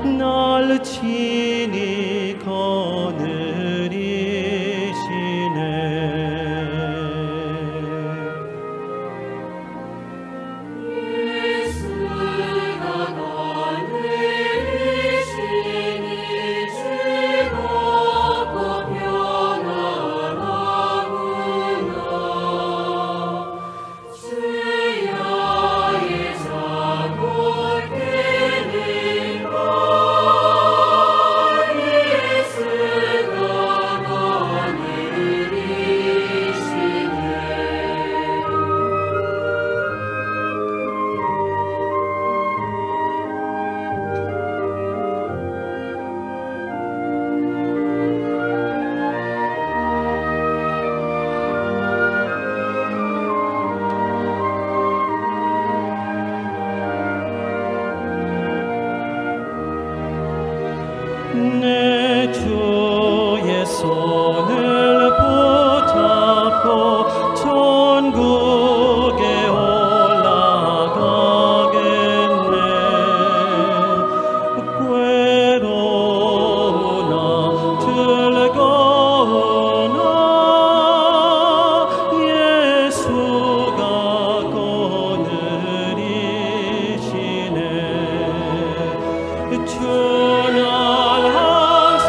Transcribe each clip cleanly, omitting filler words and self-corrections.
날 친히 거느리시네. 내 주의 손을 붙잡고 천국에 올라가겠네. 괴로우나 즐거우나 예수가 거느리시네. 주날 항상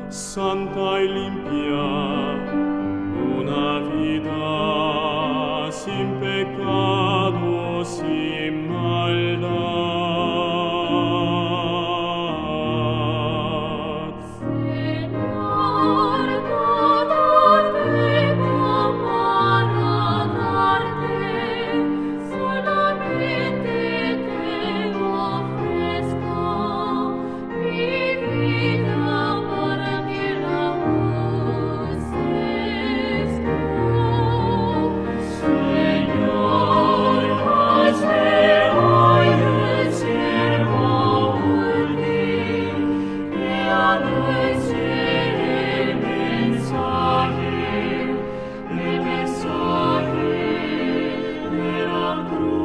Santa y limpia, una vida sin pecado, sin maldad. Señor, todo tengo para darte, solamente te ofrezco mi vida para que la uses tú. Señor, hazme hoy el siervo útil que anuncie el mensaje de la cruz.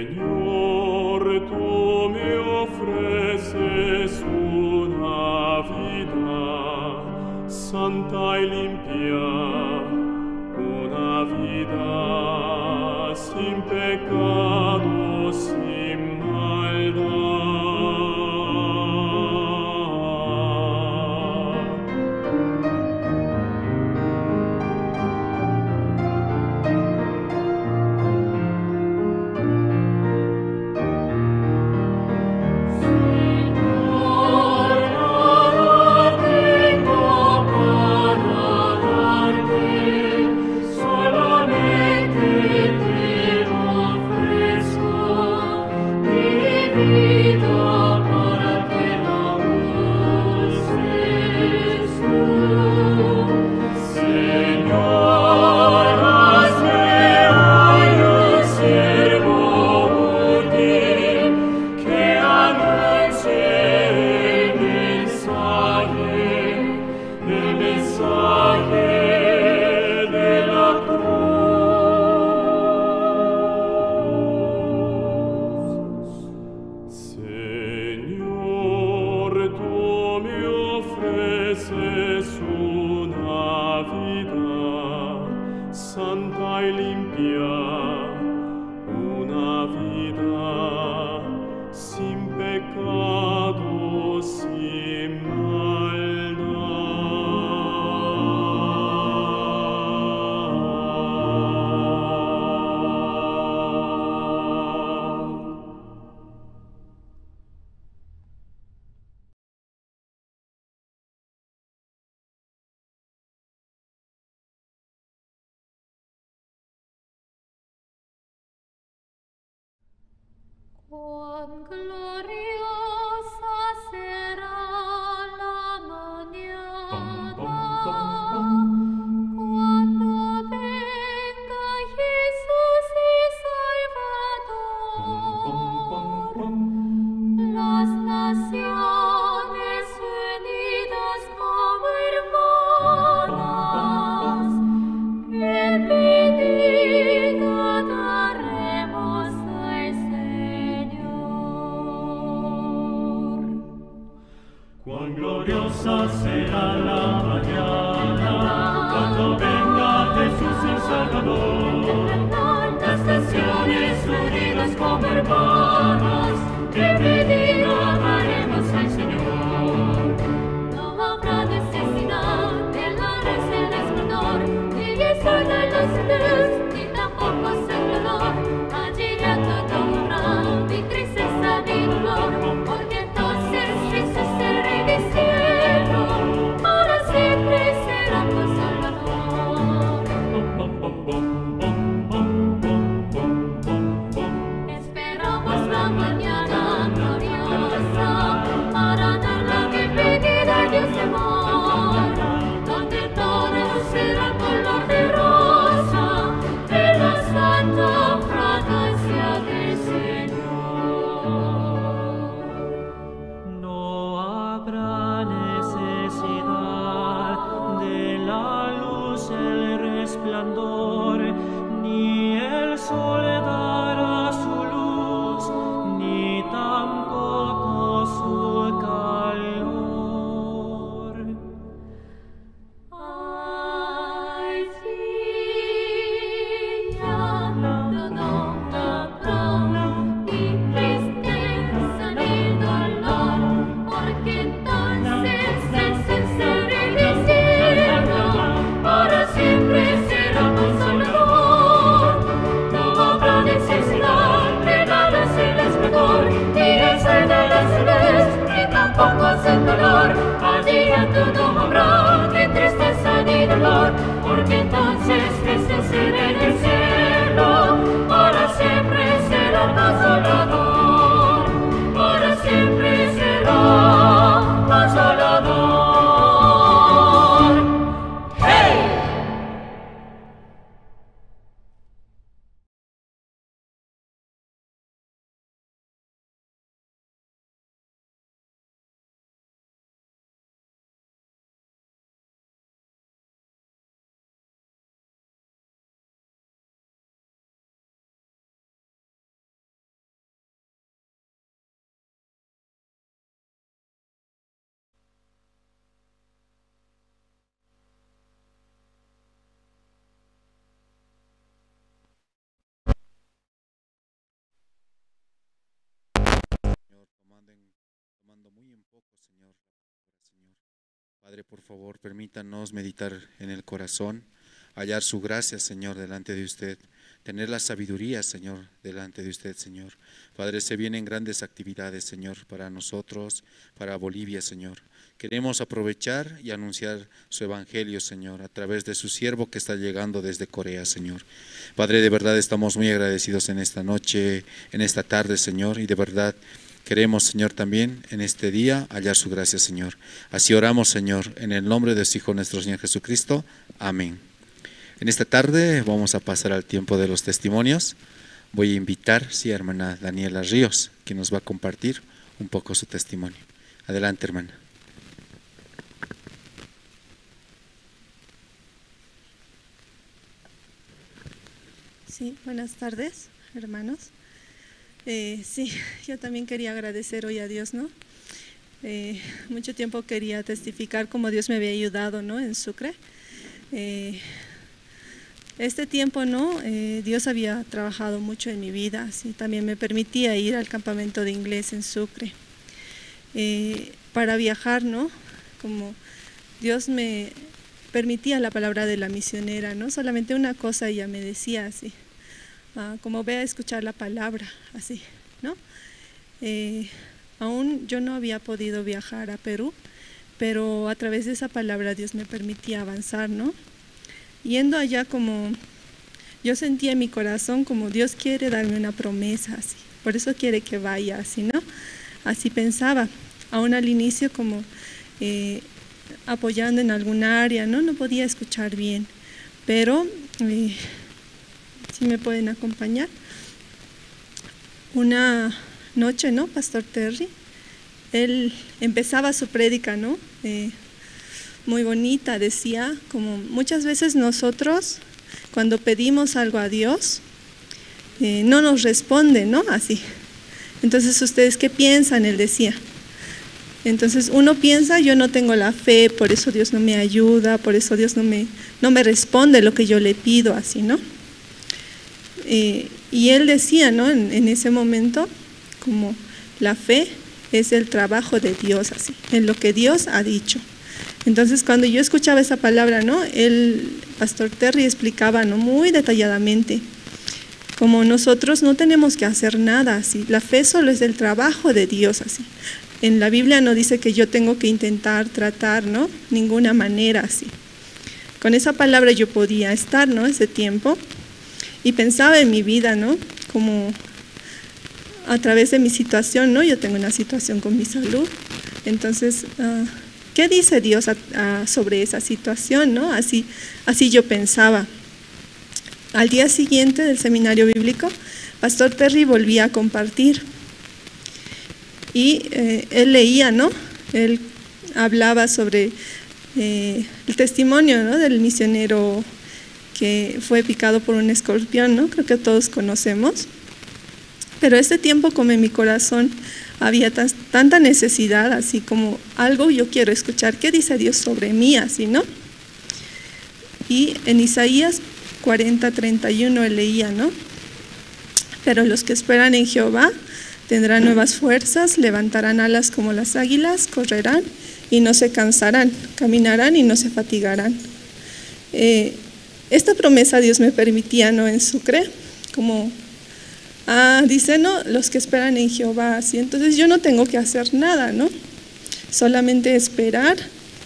Señor, tú me ofreces una vida santa y limpia, una vida sin pecado, sin maldad. Señor, nada tengo para darte, solamente te ofrezco mi vida para que la uses tú. Señor, hazme hoy un siervo útil que anuncie el mensaje de la cruz. Señor, tú me ofreces una vida santa y limpia, una vida sin pecado, sin maldad. Cuán gloriosa será la mañana cuando venga Jesús y Salvador. Las naciones unidas como hermanas, bienvenida daremos al Señor. Cuán gloriosa será la mañana cuando venga Jesús el Salvador. Las naciones unidas como hermanas, bienvenida daremos al Señor. No habrá necesidad de la luz y el esplendor, ni el sol de los luz, ni tampoco el dolor. Allí ya todo habrá, ni tristeza ni dolor, porque entonces Jesús el Rey del cielo, para siempre será tu Salvador. Esperamos sol dará su luz, ni tampoco su calor. Ay, sí, ya no habrá ni tristeza ni dolor, porque entonces es sincero y desierto, para siempre será consolador. No habrá necesidad de nada sin esplendor, ni el sol de las nubes, ni tampoco sin calor. Allí ya no habrá ni tristeza ni dolor, porque entonces Jesús será en el cielo, para siempre será consolador, para siempre será consolador. ¡Hey! Señor, tomando muy en poco, Señor, Señor. Padre, por favor, permítanos meditar en el corazón, hallar su gracia, Señor, delante de usted, tener la sabiduría, Señor, delante de usted, Señor. Padre, se vienen grandes actividades, Señor, para nosotros, para Bolivia, Señor. Queremos aprovechar y anunciar su evangelio, Señor, a través de su siervo que está llegando desde Corea, Señor. Padre, de verdad estamos muy agradecidos en esta noche, en esta tarde, Señor, y de verdad queremos, Señor, también en este día hallar su gracia, Señor. Así oramos, Señor, en el nombre de su Hijo, nuestro Señor Jesucristo. Amén. En esta tarde vamos a pasar al tiempo de los testimonios. Voy a invitar, a hermana Daniela Ríos, que nos va a compartir un poco su testimonio. Adelante, hermana. Sí, buenas tardes, hermanos. Sí, yo también quería agradecer hoy a Dios, ¿no? Mucho tiempo quería testificar cómo Dios me había ayudado, ¿no? En Sucre. Este tiempo, ¿no? Dios había trabajado mucho en mi vida, así también me permitía ir al campamento de inglés en Sucre. Para viajar, ¿no? Como Dios me permitía la palabra de la misionera, ¿no? Solamente una cosa ella me decía así, como ve a escuchar la palabra, así, ¿no? Aún yo no había podido viajar a Perú, pero a través de esa palabra Dios me permitía avanzar, ¿no? Yendo allá, como yo sentía en mi corazón como Dios quiere darme una promesa, así, por eso quiere que vaya, así, ¿no? Así pensaba, aún al inicio como apoyando en algún área, ¿no? No podía escuchar bien, pero si me pueden acompañar. Una noche, ¿no? Pastor Terry, él empezaba su prédica, ¿no? Muy bonita, decía, como muchas veces nosotros cuando pedimos algo a Dios, no nos responde, ¿no? Así. Entonces, ¿ustedes qué piensan? Él decía. Entonces uno piensa, yo no tengo la fe, por eso Dios no me ayuda, por eso Dios no me responde lo que yo le pido, así, ¿no? Y él decía, ¿no? En ese momento, como la fe es el trabajo de Dios, así, en lo que Dios ha dicho. Entonces cuando yo escuchaba esa palabra, ¿no? El pastor Terry explicaba, ¿no? Muy detalladamente, como nosotros no tenemos que hacer nada, así, la fe solo es el trabajo de Dios, así. En la Biblia no dice que yo tengo que intentar tratar, ¿no? Ninguna manera así. Con esa palabra yo podía estar, ¿no? Ese tiempo y pensaba en mi vida, ¿no? Como a través de mi situación, ¿no? Yo tengo una situación con mi salud. Entonces, ¿qué dice Dios sobre esa situación, ¿no? Así yo pensaba. Al día siguiente del seminario bíblico, Pastor Terry volvía a compartir. Y él leía, ¿no? Él hablaba sobre el testimonio, ¿no? Del misionero que fue picado por un escorpión, ¿no? Creo que todos conocemos. Pero este tiempo, como en mi corazón había tanta necesidad, así como algo yo quiero escuchar, ¿qué dice Dios sobre mí? Así, ¿no? Y en Isaías 40:31 leía, ¿no? Pero los que esperan en Jehová tendrán nuevas fuerzas, levantarán alas como las águilas, correrán y no se cansarán, caminarán y no se fatigarán. Esta promesa Dios me permitía, ¿no? En Sucre, como dice, ¿no? Los que esperan en Jehová, así. Entonces yo no tengo que hacer nada, ¿no? Solamente esperar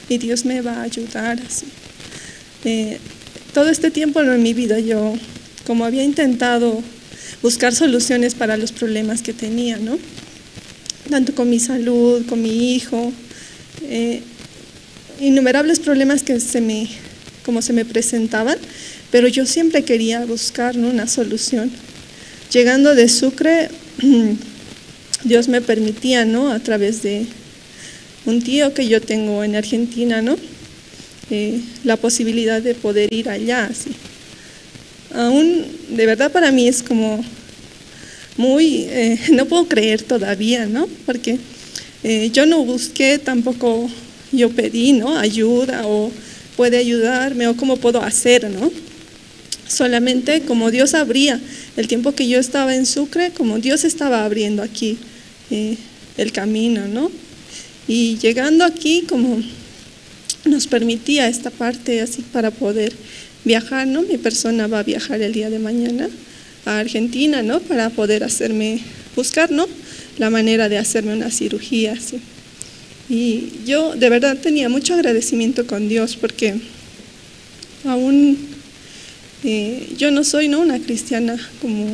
y Dios me va a ayudar, así. Todo este tiempo en mi vida yo, como había intentado buscar soluciones para los problemas que tenía, ¿no? Tanto con mi salud, con mi hijo, innumerables problemas que se me presentaban, pero yo siempre quería buscar, ¿no? Una solución. Llegando de Sucre, Dios me permitía, ¿no? A través de un tío que yo tengo en Argentina, ¿no? La posibilidad de poder ir allá, así. Aún, de verdad para mí es como muy, no puedo creer todavía, ¿no? Porque yo no busqué, tampoco yo pedí, ¿no? Ayuda o puede ayudarme o cómo puedo hacer, ¿no? Solamente como Dios abría, el tiempo que yo estaba en Sucre, como Dios estaba abriendo aquí el camino, ¿no? Y llegando aquí, como nos permitía esta parte así para poder viajar, ¿no? Mi persona va a viajar el día de mañana a Argentina, ¿no? Para poder buscar, ¿no? La manera de hacerme una cirugía, así. Y yo de verdad tenía mucho agradecimiento con Dios porque aún yo no soy, ¿no? Una cristiana como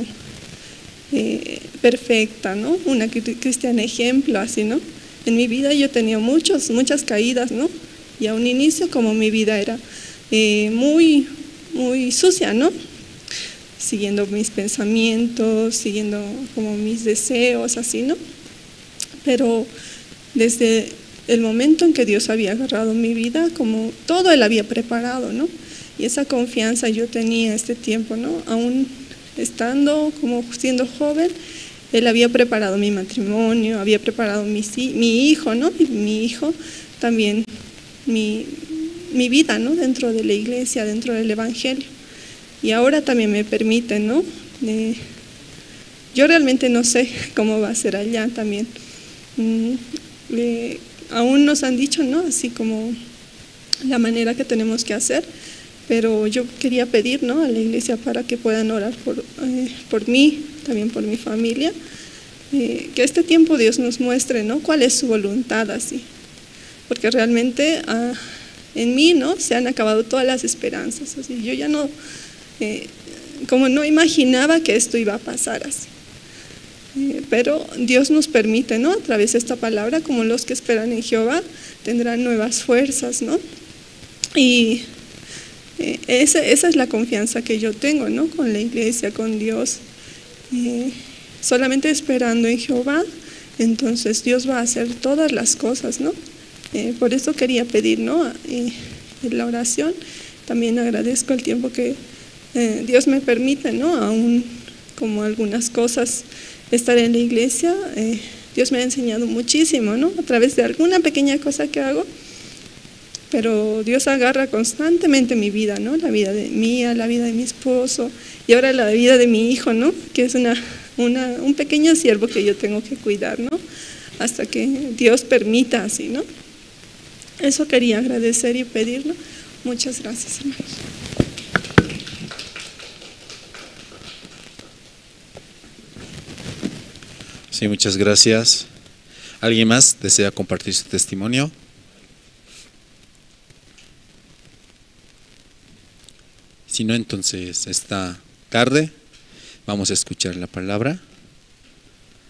perfecta, ¿no? Una cristiana ejemplo, así, ¿no? En mi vida yo tenía muchas caídas, ¿no? Y a un inicio como mi vida era muy sucia, ¿no? Siguiendo mis pensamientos, siguiendo como mis deseos, así, ¿no? Pero desde el momento en que Dios había agarrado mi vida, como todo Él había preparado, ¿no? Y esa confianza yo tenía este tiempo, ¿no? Aún estando como siendo joven, Él había preparado mi matrimonio, había preparado mi hijo, ¿no? Mi hijo también, mi vida, ¿no? Dentro de la iglesia, dentro del evangelio. Y ahora también me permite, ¿no? Yo realmente no sé cómo va a ser allá también. Aún nos han dicho, ¿no? Así como la manera que tenemos que hacer, pero yo quería pedir, ¿no? A la iglesia para que puedan orar por mí, también por mi familia, que este tiempo Dios nos muestre, ¿no? Cuál es su voluntad, así. Porque realmente en mí, ¿no? Se han acabado todas las esperanzas, así. Yo ya no, como no imaginaba que esto iba a pasar así. Pero Dios nos permite, ¿no? A través de esta palabra, como los que esperan en Jehová tendrán nuevas fuerzas, ¿no? Y esa es la confianza que yo tengo, ¿no? Con la iglesia, con Dios. Solamente esperando en Jehová, entonces Dios va a hacer todas las cosas, ¿no? Por eso quería pedir, ¿no? En la oración también agradezco el tiempo que Dios me permite, ¿no? Aún como algunas cosas estar en la iglesia, Dios me ha enseñado muchísimo, ¿no? A través de alguna pequeña cosa que hago, pero Dios agarra constantemente mi vida, ¿no? La vida mía, la vida de mi esposo y ahora la vida de mi hijo, ¿no? Que es un pequeño siervo que yo tengo que cuidar, ¿no? Hasta que Dios permita así, ¿no? Eso quería agradecer y pedirlo. Muchas gracias, hermanos. Sí, muchas gracias. ¿Alguien más desea compartir su testimonio? Si no, entonces esta tarde vamos a escuchar la palabra.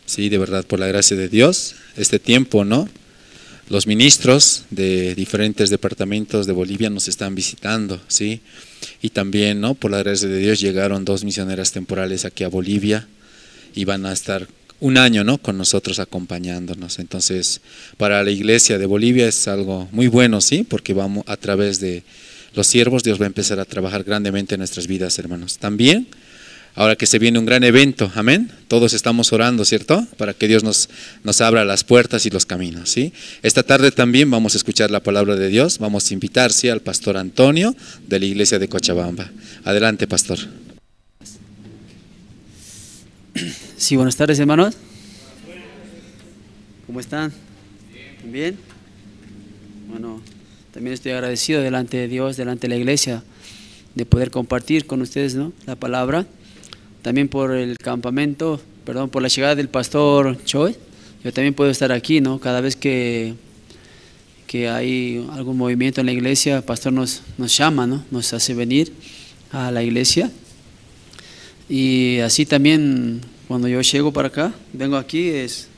Sí, de verdad, por la gracia de Dios, este tiempo, ¿no? Los ministros de diferentes departamentos de Bolivia nos están visitando, ¿sí? Y también, ¿no? Por la gracia de Dios llegaron 2 misioneras temporales aquí a Bolivia y van a estar un año, ¿no? Con nosotros acompañándonos. Entonces, para la iglesia de Bolivia es algo muy bueno, ¿sí? Porque vamos a través de los siervos, Dios va a empezar a trabajar grandemente en nuestras vidas, hermanos. También, ahora que se viene un gran evento, amén, todos estamos orando, ¿cierto? Para que Dios nos abra las puertas y los caminos, ¿sí? Esta tarde también vamos a escuchar la palabra de Dios, vamos a invitar, ¿sí?, al pastor Antonio de la iglesia de Cochabamba. Adelante, pastor. Sí, buenas tardes, hermanos. ¿Cómo están? ¿Bien? Bueno, también estoy agradecido delante de Dios, delante de la iglesia, de poder compartir con ustedes, ¿no?, la palabra. También por el campamento, perdón, por la llegada del pastor Choi. Yo también puedo estar aquí, ¿no? Cada vez que hay algún movimiento en la iglesia, el pastor nos llama, ¿no? Nos hace venir a la iglesia. Y así también, cuando yo llego para acá, vengo aquí es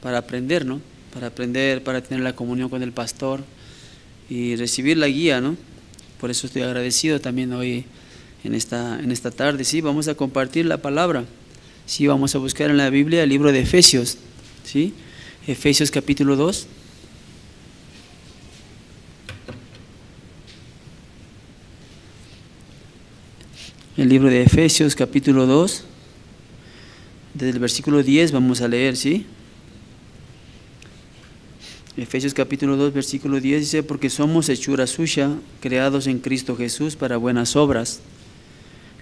para aprender, ¿no? Para aprender, para tener la comunión con el pastor y recibir la guía, ¿no? Por eso estoy agradecido también hoy en esta tarde. Sí, vamos a compartir la palabra. Sí, vamos a buscar en la Biblia el libro de Efesios, ¿sí? Efesios capítulo 2. El libro de Efesios capítulo 2, desde el versículo 10 vamos a leer, ¿sí? Efesios capítulo 2, versículo 10 dice: porque somos hechura suya, creados en Cristo Jesús para buenas obras,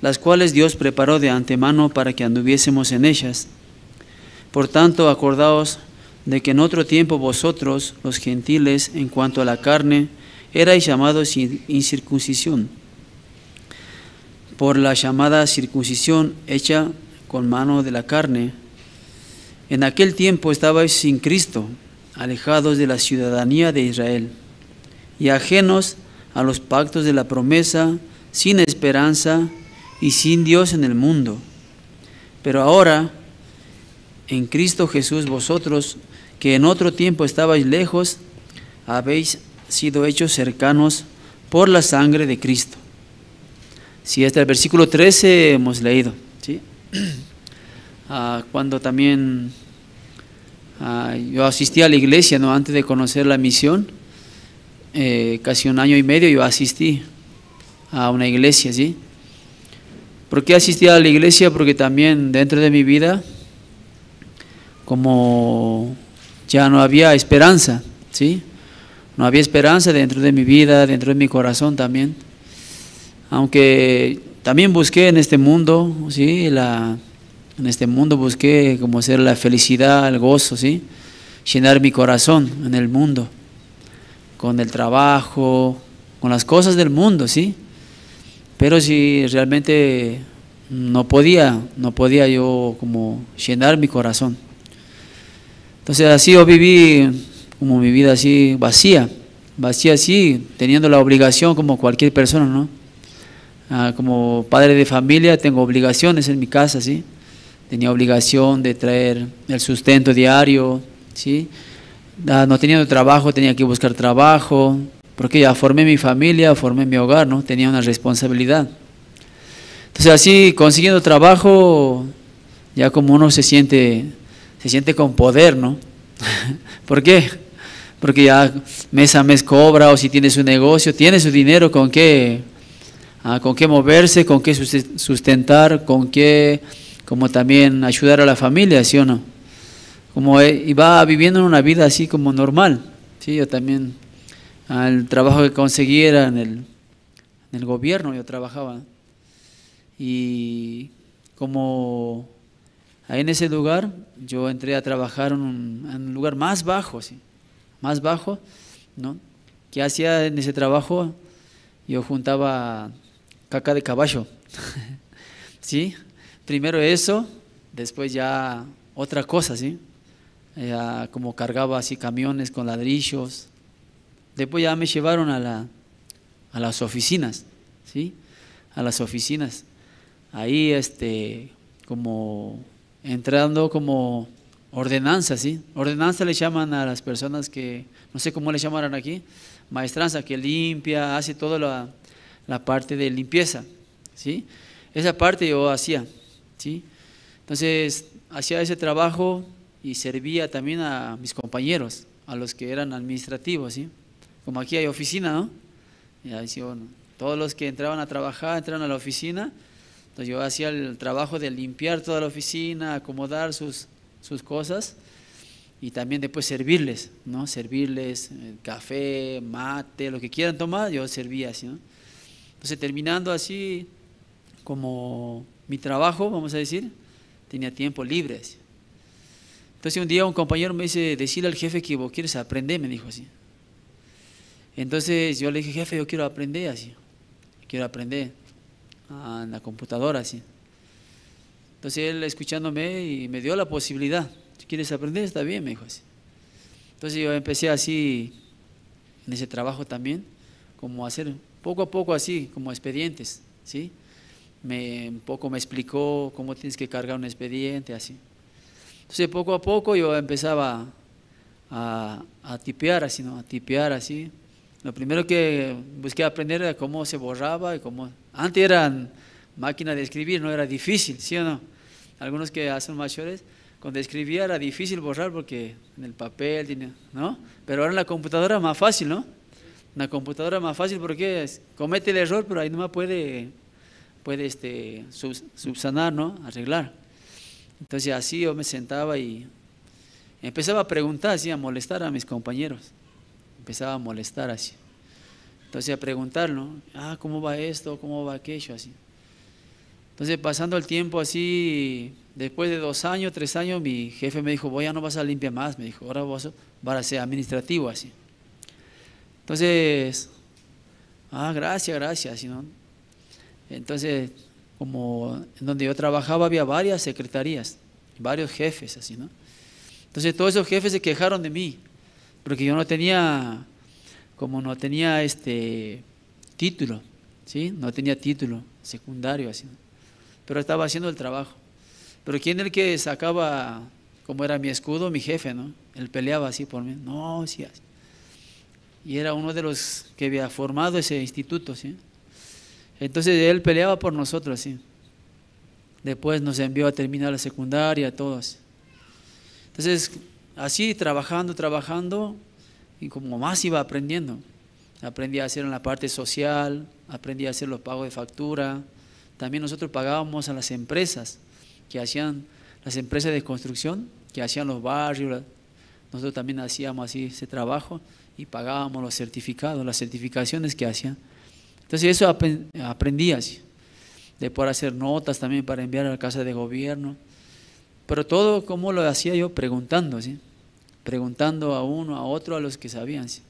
las cuales Dios preparó de antemano para que anduviésemos en ellas. Por tanto, acordaos de que en otro tiempo vosotros, los gentiles, en cuanto a la carne, erais llamados incircuncisión, por la llamada circuncisión hecha con mano de la carne. En aquel tiempo estabais sin Cristo, alejados de la ciudadanía de Israel y ajenos a los pactos de la promesa, sin esperanza y sin Dios en el mundo. Pero ahora, en Cristo Jesús, vosotros, que en otro tiempo estabais lejos, habéis sido hechos cercanos por la sangre de Cristo. Sí, hasta el versículo 13 hemos leído, ¿sí? Cuando también yo asistí a la iglesia, ¿no?, antes de conocer la misión, casi 1 año y medio yo asistí a una iglesia, ¿sí? ¿Por qué asistí a la iglesia? Porque también dentro de mi vida, como ya no había esperanza, ¿sí? No había esperanza dentro de mi vida, dentro de mi corazón también. Aunque también busqué en este mundo, ¿sí? En este mundo busqué como ser la felicidad, el gozo, ¿sí? Llenar mi corazón en el mundo, con el trabajo, con las cosas del mundo, ¿sí? Pero si realmente no podía yo como llenar mi corazón. Entonces así yo viví como mi vida así vacía así, teniendo la obligación como cualquier persona, ¿no? Como padre de familia tengo obligaciones en mi casa, ¿sí? Tenía obligación de traer el sustento diario, ¿sí? No teniendo trabajo, tenía que buscar trabajo, porque ya formé mi familia, formé mi hogar, ¿no? Tenía una responsabilidad. Entonces así, consiguiendo trabajo, ya como uno se siente con poder, ¿no? ¿Por qué? Porque ya mes a mes cobra, o si tiene su negocio, tiene su dinero con qué moverse, con qué sustentar, con qué, como también ayudar a la familia, ¿sí o no? Como iba viviendo una vida así como normal, ¿sí? Yo también, el trabajo que conseguí era en el gobierno, yo trabajaba. Y como ahí en ese lugar, yo entré a trabajar en un lugar más bajo, ¿sí? Más bajo, ¿no? ¿Qué hacía en ese trabajo? Yo juntaba caca de caballo, ¿sí? Primero eso, después ya otra cosa, ¿sí? Ya como cargaba así camiones con ladrillos. Después ya me llevaron a las oficinas, ¿sí? A las oficinas. Ahí como entrando como ordenanza, ¿sí? Ordenanza le llaman a las personas que, no sé cómo le llamarán aquí, maestranza, que limpia, hace toda la parte de limpieza, ¿sí? Esa parte yo hacía, ¿sí? Entonces hacía ese trabajo y servía también a mis compañeros, a los que eran administrativos, ¿sí? Como aquí hay oficina, ¿no? Y ahí sí, bueno, todos los que entraban a trabajar, entraban a la oficina, entonces yo hacía el trabajo de limpiar toda la oficina, acomodar sus cosas y también después servirles, ¿no? Servirles café, mate, lo que quieran tomar, yo servía así, ¿no? Entonces terminando así como mi trabajo, vamos a decir, tenía tiempo libre así. Entonces un día un compañero me dice, decirle al jefe que vos quieres aprender, me dijo así. Entonces yo le dije, jefe, yo quiero aprender así, quiero aprender en la computadora así. Entonces él escuchándome y me dio la posibilidad, si quieres aprender está bien, me dijo así. Entonces yo empecé así en ese trabajo también, como hacer poco a poco así, como expedientes, ¿sí? Un poco me explicó cómo tienes que cargar un expediente así. Entonces poco a poco yo empezaba a tipear así, ¿no? A tipear así. Lo primero que busqué aprender era cómo se borraba y cómo... Antes eran máquinas de escribir, no era difícil, ¿sí o no? Algunos que hacen mayores, cuando escribía era difícil borrar porque en el papel, ¿no? Pero ahora en la computadora es más fácil, ¿no? En la computadora es más fácil porque comete el error, pero ahí nomás puede subsanar, ¿no? Arreglar. Entonces así yo me sentaba y empezaba a preguntar, así, a molestar a mis compañeros. Empezaba a molestar así. Entonces a preguntar, ¿no? ¿Cómo va esto? ¿Cómo va aquello? Así. Entonces pasando el tiempo así, después de 2 años, 3 años, mi jefe me dijo, vos ya no vas a limpiar más, me dijo, ahora vos vas a ser administrativo así. Entonces, gracias, así, ¿no? Entonces, como en donde yo trabajaba había varias secretarías, varios jefes así, ¿no? Entonces todos esos jefes se quejaron de mí, porque yo no tenía título, ¿sí? No tenía título secundario así, ¿no? Pero estaba haciendo el trabajo. Pero ¿quién es el que sacaba, como era mi escudo? Mi jefe, ¿no? Él peleaba así por mí. No, sí, así. Y era uno de los que había formado ese instituto, ¿sí? Entonces él peleaba por nosotros, ¿sí? Después nos envió a terminar la secundaria, todos. Entonces, así trabajando, y como más iba aprendiendo. Aprendí a hacer en la parte social, aprendí a hacer los pagos de factura. También nosotros pagábamos a las empresas las empresas de construcción, que hacían los barrios. Nosotros también hacíamos así ese trabajo y pagábamos los certificados, las certificaciones que hacían. Entonces eso aprendí así. Después hacer notas también para enviar a la casa de gobierno. Pero todo como lo hacía yo preguntando, ¿sí? Preguntando a uno, a otro, a los que sabían, ¿sí?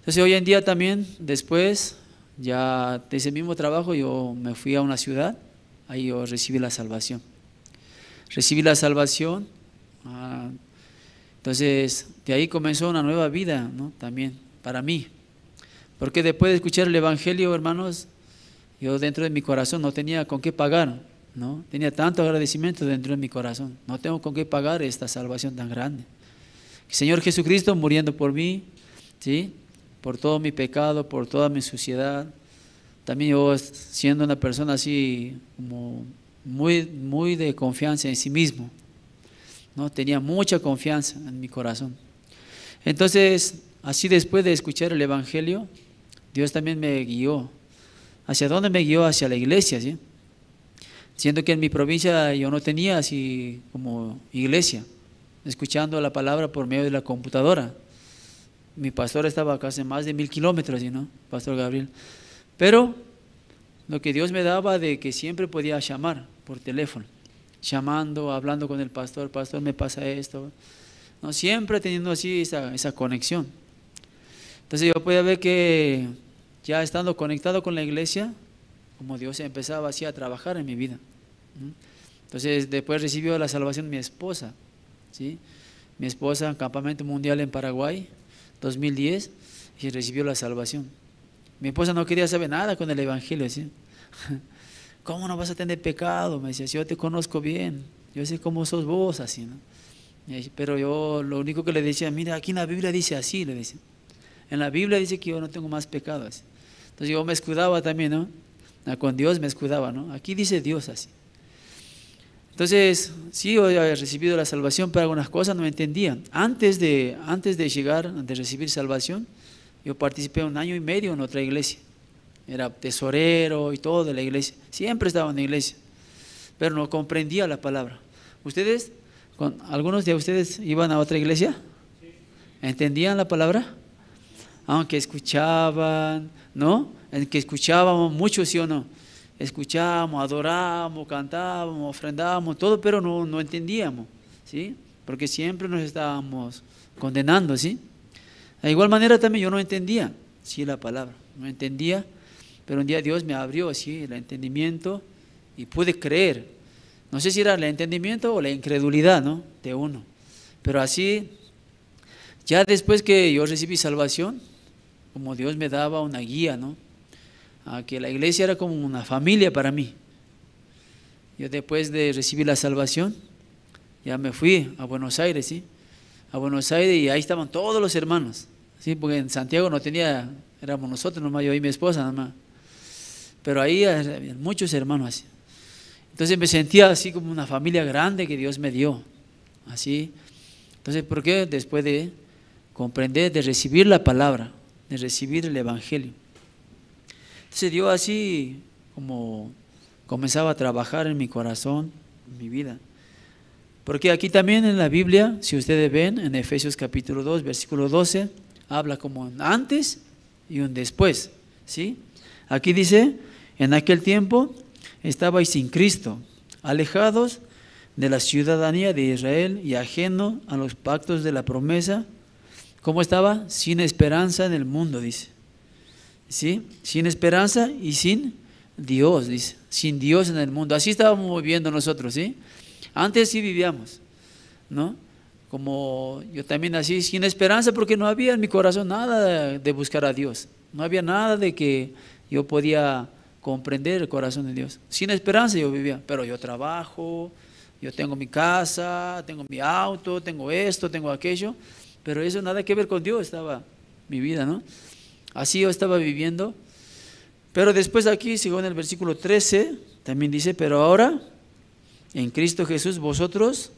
Entonces hoy en día también, después ya de ese mismo trabajo, yo me fui a una ciudad, ahí yo recibí la salvación. Recibí la salvación, entonces de ahí comenzó una nueva vida, ¿no? También para mí. Porque después de escuchar el Evangelio, hermanos, yo dentro de mi corazón no tenía con qué pagar, ¿no? Tenía tanto agradecimiento dentro de mi corazón. No tengo con qué pagar esta salvación tan grande. El Señor Jesucristo muriendo por mí, ¿sí? Por todo mi pecado, por toda mi suciedad. También yo siendo una persona así como muy de confianza en sí mismo, ¿no? Tenía mucha confianza en mi corazón. Entonces, así después de escuchar el Evangelio, Dios también me guió. ¿Hacia dónde me guió? Hacia la iglesia, ¿sí? Siendo que en mi provincia yo no tenía así como iglesia, escuchando la palabra por medio de la computadora. Mi pastor estaba casi más de 1000 kilómetros, ¿no? Pastor Gabriel. Pero lo que Dios me daba de que siempre podía llamar por teléfono, llamando, hablando con el pastor, me pasa esto, ¿no? Siempre teniendo así esa conexión. Entonces yo podía ver que ya estando conectado con la iglesia, como Dios empezaba así a trabajar en mi vida. Entonces después recibió la salvación mi esposa, ¿sí? Mi esposa en Campamento Mundial en Paraguay, 2010, y recibió la salvación. Mi esposa no quería saber nada con el Evangelio, ¿sí? ¿Cómo no vas a tener pecado? Me decía, yo te conozco bien, yo sé cómo sos vos, así, ¿no? Pero yo lo único que le decía, mira, aquí en la Biblia dice así, le decía. En la Biblia dice que yo no tengo más pecado, así. Entonces yo me escudaba también, ¿no? Con Dios me escudaba, ¿no? Aquí dice Dios así. Entonces, sí, yo había recibido la salvación, pero algunas cosas no me entendían. Antes de llegar, de recibir salvación, yo participé 1 año y medio en otra iglesia. Era tesorero y todo de la iglesia. Siempre estaba en la iglesia, pero no comprendía la palabra. ¿Ustedes, algunos de ustedes iban a otra iglesia? ¿Entendían la palabra? Aunque escuchaban, ¿no? En que escuchábamos mucho, ¿sí o no? Escuchábamos, adorábamos, cantábamos, ofrendábamos, todo, pero no entendíamos, ¿sí? Porque siempre nos estábamos condenando, ¿sí? De igual manera también yo no entendía, sí, la palabra, no entendía, pero un día Dios me abrió, sí, el entendimiento y pude creer. No sé si era el entendimiento o la incredulidad, ¿no? De uno. Pero así, ya después que yo recibí salvación, como Dios me daba una guía, ¿no? A que la iglesia era como una familia para mí. Yo después de recibir la salvación, ya me fui a Buenos Aires, ¿sí? A Buenos Aires y ahí estaban todos los hermanos, ¿sí? Porque en Santiago no tenía, éramos nosotros nomás, yo y mi esposa nomás. Pero ahí había muchos hermanos así. Entonces me sentía así como una familia grande que Dios me dio, así. Entonces, ¿por qué? Después de comprender, de recibir la palabra, de recibir el evangelio. Entonces Dios así como comenzaba a trabajar en mi corazón, en mi vida. Porque aquí también en la Biblia, si ustedes ven, en Efesios capítulo 2, versículo 12, habla como un antes y un después, ¿sí? Aquí dice, en aquel tiempo estabais sin Cristo, alejados de la ciudadanía de Israel y ajeno a los pactos de la promesa. ¿Cómo estaba? Sin esperanza en el mundo, dice. ¿Sí? Sin esperanza y sin Dios, dice. Sin Dios en el mundo. Así estábamos viviendo nosotros, ¿sí? Antes sí vivíamos, ¿no? Como yo también así, sin esperanza, porque no había en mi corazón nada de buscar a Dios. No había nada de que yo podía comprender el corazón de Dios. Sin esperanza yo vivía, pero yo trabajo, yo tengo mi casa, tengo mi auto, tengo esto, tengo aquello, pero eso nada que ver con Dios estaba mi vida, ¿no? Así yo estaba viviendo. Pero después aquí, según el versículo 13, también dice, pero ahora en Cristo Jesús vosotros,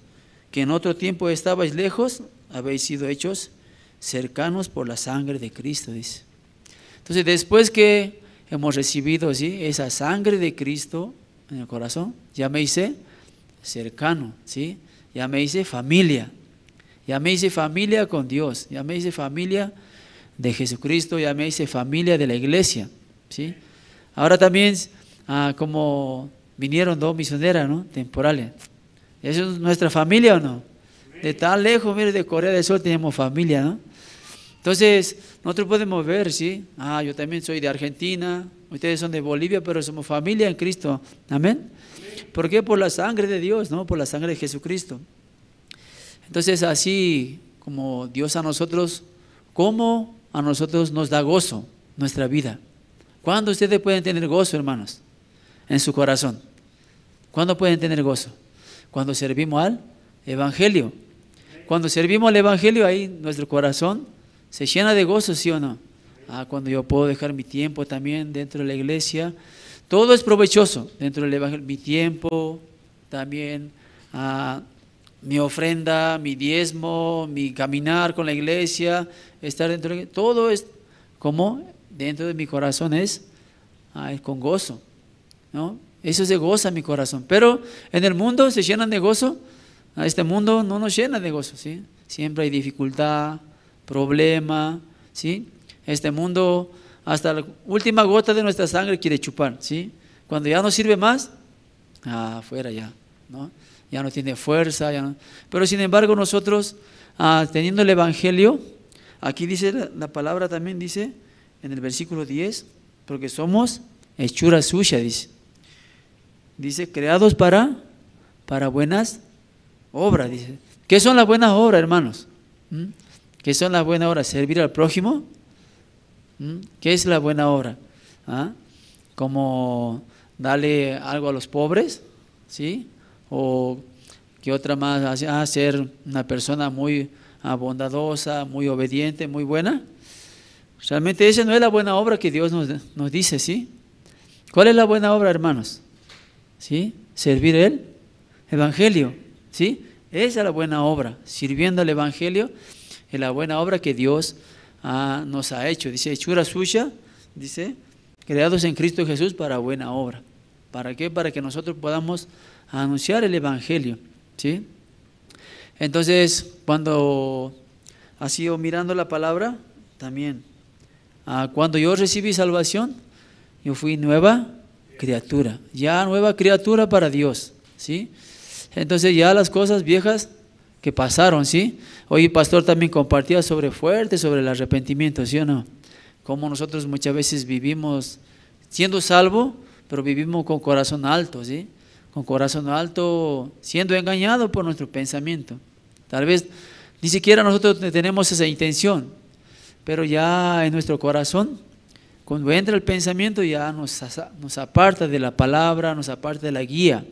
que en otro tiempo estabais lejos, habéis sido hechos cercanos por la sangre de Cristo, dice. Entonces, después que hemos recibido, ¿sí?, esa sangre de Cristo en el corazón, ya me hice cercano, ¿sí? Ya me hice familia. Ya me hice familia con Dios. Ya me hice familia de Jesucristo. Ya me hice familia de la iglesia, ¿sí? Ahora también, como vinieron 2 misioneras, ¿no?, temporales. ¿Eso es nuestra familia o no? De tan lejos, mire, de Corea del Sur tenemos familia, ¿no? Entonces, nosotros podemos ver, ¿sí? Yo también soy de Argentina, ustedes son de Bolivia, pero somos familia en Cristo. ¿Amén? ¿Por qué? Por la sangre de Dios, ¿no? Por la sangre de Jesucristo. Entonces, así como Dios a nosotros, ¿cómo a nosotros nos da gozo nuestra vida? ¿Cuándo ustedes pueden tener gozo, hermanos, en su corazón? ¿Cuándo pueden tener gozo? Cuando servimos al Evangelio. Cuando servimos al Evangelio, ahí nuestro corazón se llena de gozo, ¿sí o no? Cuando yo puedo dejar mi tiempo también dentro de la iglesia, todo es provechoso dentro del Evangelio. Mi tiempo, también mi ofrenda, mi diezmo, mi caminar con la iglesia, estar dentro de la iglesia, todo es como dentro de mi corazón es con gozo, ¿no? Eso se goza en mi corazón. Pero en el mundo se llenan de gozo. Este mundo no nos llena de gozo, ¿sí? Siempre hay dificultad, problema, ¿sí? Este mundo hasta la última gota de nuestra sangre quiere chupar, ¿sí? Cuando ya no sirve más, afuera ya, ¿no? Ya no tiene fuerza, ya no. Pero sin embargo nosotros, teniendo el Evangelio, aquí dice la palabra también, dice en el versículo 10, porque somos hechura suya, dice, creados para buenas obras, dice. ¿Qué son las buenas obras, hermanos? ¿Qué son las buenas obras? ¿Servir al prójimo? ¿Qué es la buena obra? ¿Como darle algo a los pobres? ¿Sí? ¿O qué otra más? Ser una persona muy bondadosa, muy obediente, muy buena. Realmente esa no es la buena obra que Dios nos dice, ¿sí? ¿Cuál es la buena obra, hermanos? ¿Sí? Servir el Evangelio, ¿sí? Esa es la buena obra. Sirviendo al Evangelio es la buena obra que Dios nos ha hecho. Dice, hechura suya, dice, creados en Cristo Jesús para buena obra. ¿Para qué? Para que nosotros podamos anunciar el Evangelio, ¿sí? Entonces, cuando ha sido mirando la palabra, también, cuando yo recibí salvación, yo fui nueva criatura, ya nueva criatura para Dios, ¿sí? Entonces ya las cosas viejas que pasaron, ¿sí? Hoy el pastor también compartía sobre el arrepentimiento, ¿sí o no? Como nosotros muchas veces vivimos siendo salvo, pero vivimos con corazón alto, ¿sí? Con corazón alto, siendo engañado por nuestro pensamiento. Tal vez ni siquiera nosotros tenemos esa intención, pero ya en nuestro corazón, cuando entra el pensamiento, ya nos aparta de la palabra, nos aparta de la guía.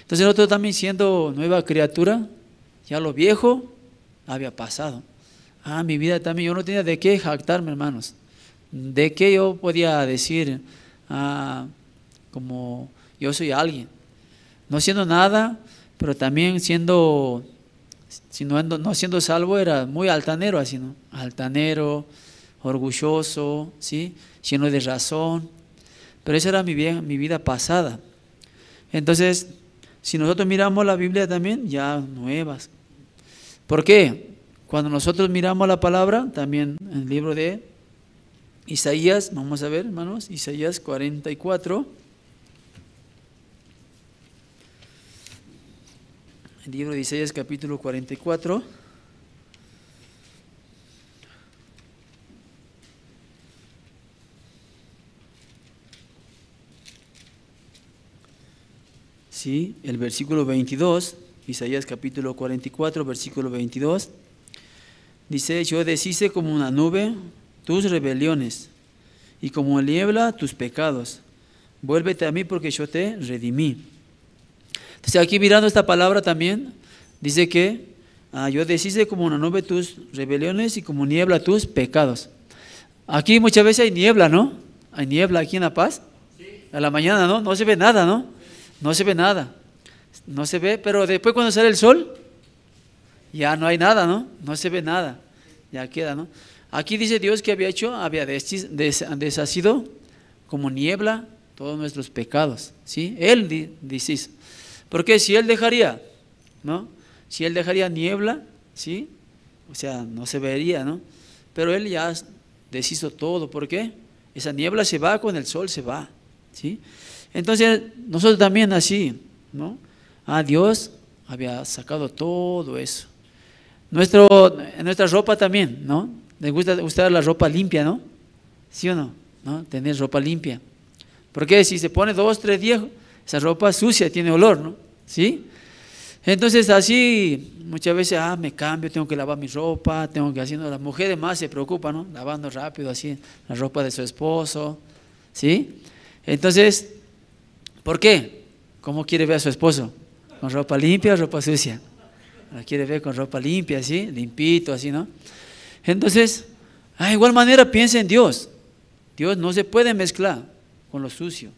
Entonces nosotros también siendo nueva criatura, ya lo viejo había pasado. Mi vida también, yo no tenía de qué jactarme, hermanos. De qué yo podía decir, como yo soy alguien. No siendo nada, pero también siendo, no siendo salvo, era muy altanero así, ¿no? Altanero, orgulloso, ¿sí? Lleno de razón. Pero esa era mi vida pasada. Entonces, si nosotros miramos la Biblia también, ya nuevas. ¿Por qué? Cuando nosotros miramos la palabra, también en el libro de Isaías, vamos a ver, hermanos, Isaías 44. El libro de Isaías capítulo 44. Sí, el versículo 22, Isaías capítulo 44, versículo 22. Dice, yo deshice como una nube tus rebeliones y como niebla tus pecados. Vuélvete a mí porque yo te redimí. Entonces aquí mirando esta palabra también, dice que yo deshice como una nube tus rebeliones y como niebla tus pecados. Aquí muchas veces hay niebla, ¿no? Hay niebla aquí en La Paz. A la mañana, ¿no? No se ve nada, ¿no? No se ve nada. No se ve, pero después cuando sale el sol, ya no hay nada, ¿no? No se ve nada. Ya queda, ¿no? Aquí dice Dios que había deshacido como niebla todos nuestros pecados, ¿sí? Él dice eso. Porque si Él dejaría, ¿no? Si Él dejaría niebla, ¿sí? O sea, no se vería, ¿no? Pero Él ya deshizo todo. ¿Por qué? Esa niebla se va con el sol, se va, ¿sí? Entonces, nosotros también así, ¿no? Dios había sacado todo eso. Nuestra ropa también, ¿no? Les gusta usar la ropa limpia, ¿no? ¿Sí o no? ¿No? Tener ropa limpia. Porque si se pone 2, 3 días, esa ropa sucia tiene olor, ¿no? ¿Sí? Entonces así, muchas veces, me cambio, tengo que lavar mi ropa, tengo que haciendo, las mujeres más se preocupan, ¿no? Lavando rápido así la ropa de su esposo, ¿sí? Entonces, ¿por qué? ¿Cómo quiere ver a su esposo? ¿Con ropa limpia o ropa sucia? La quiere ver con ropa limpia, así, limpito, así, ¿no? Entonces, de igual manera piensa en Dios. Dios no se puede mezclar con lo sucio.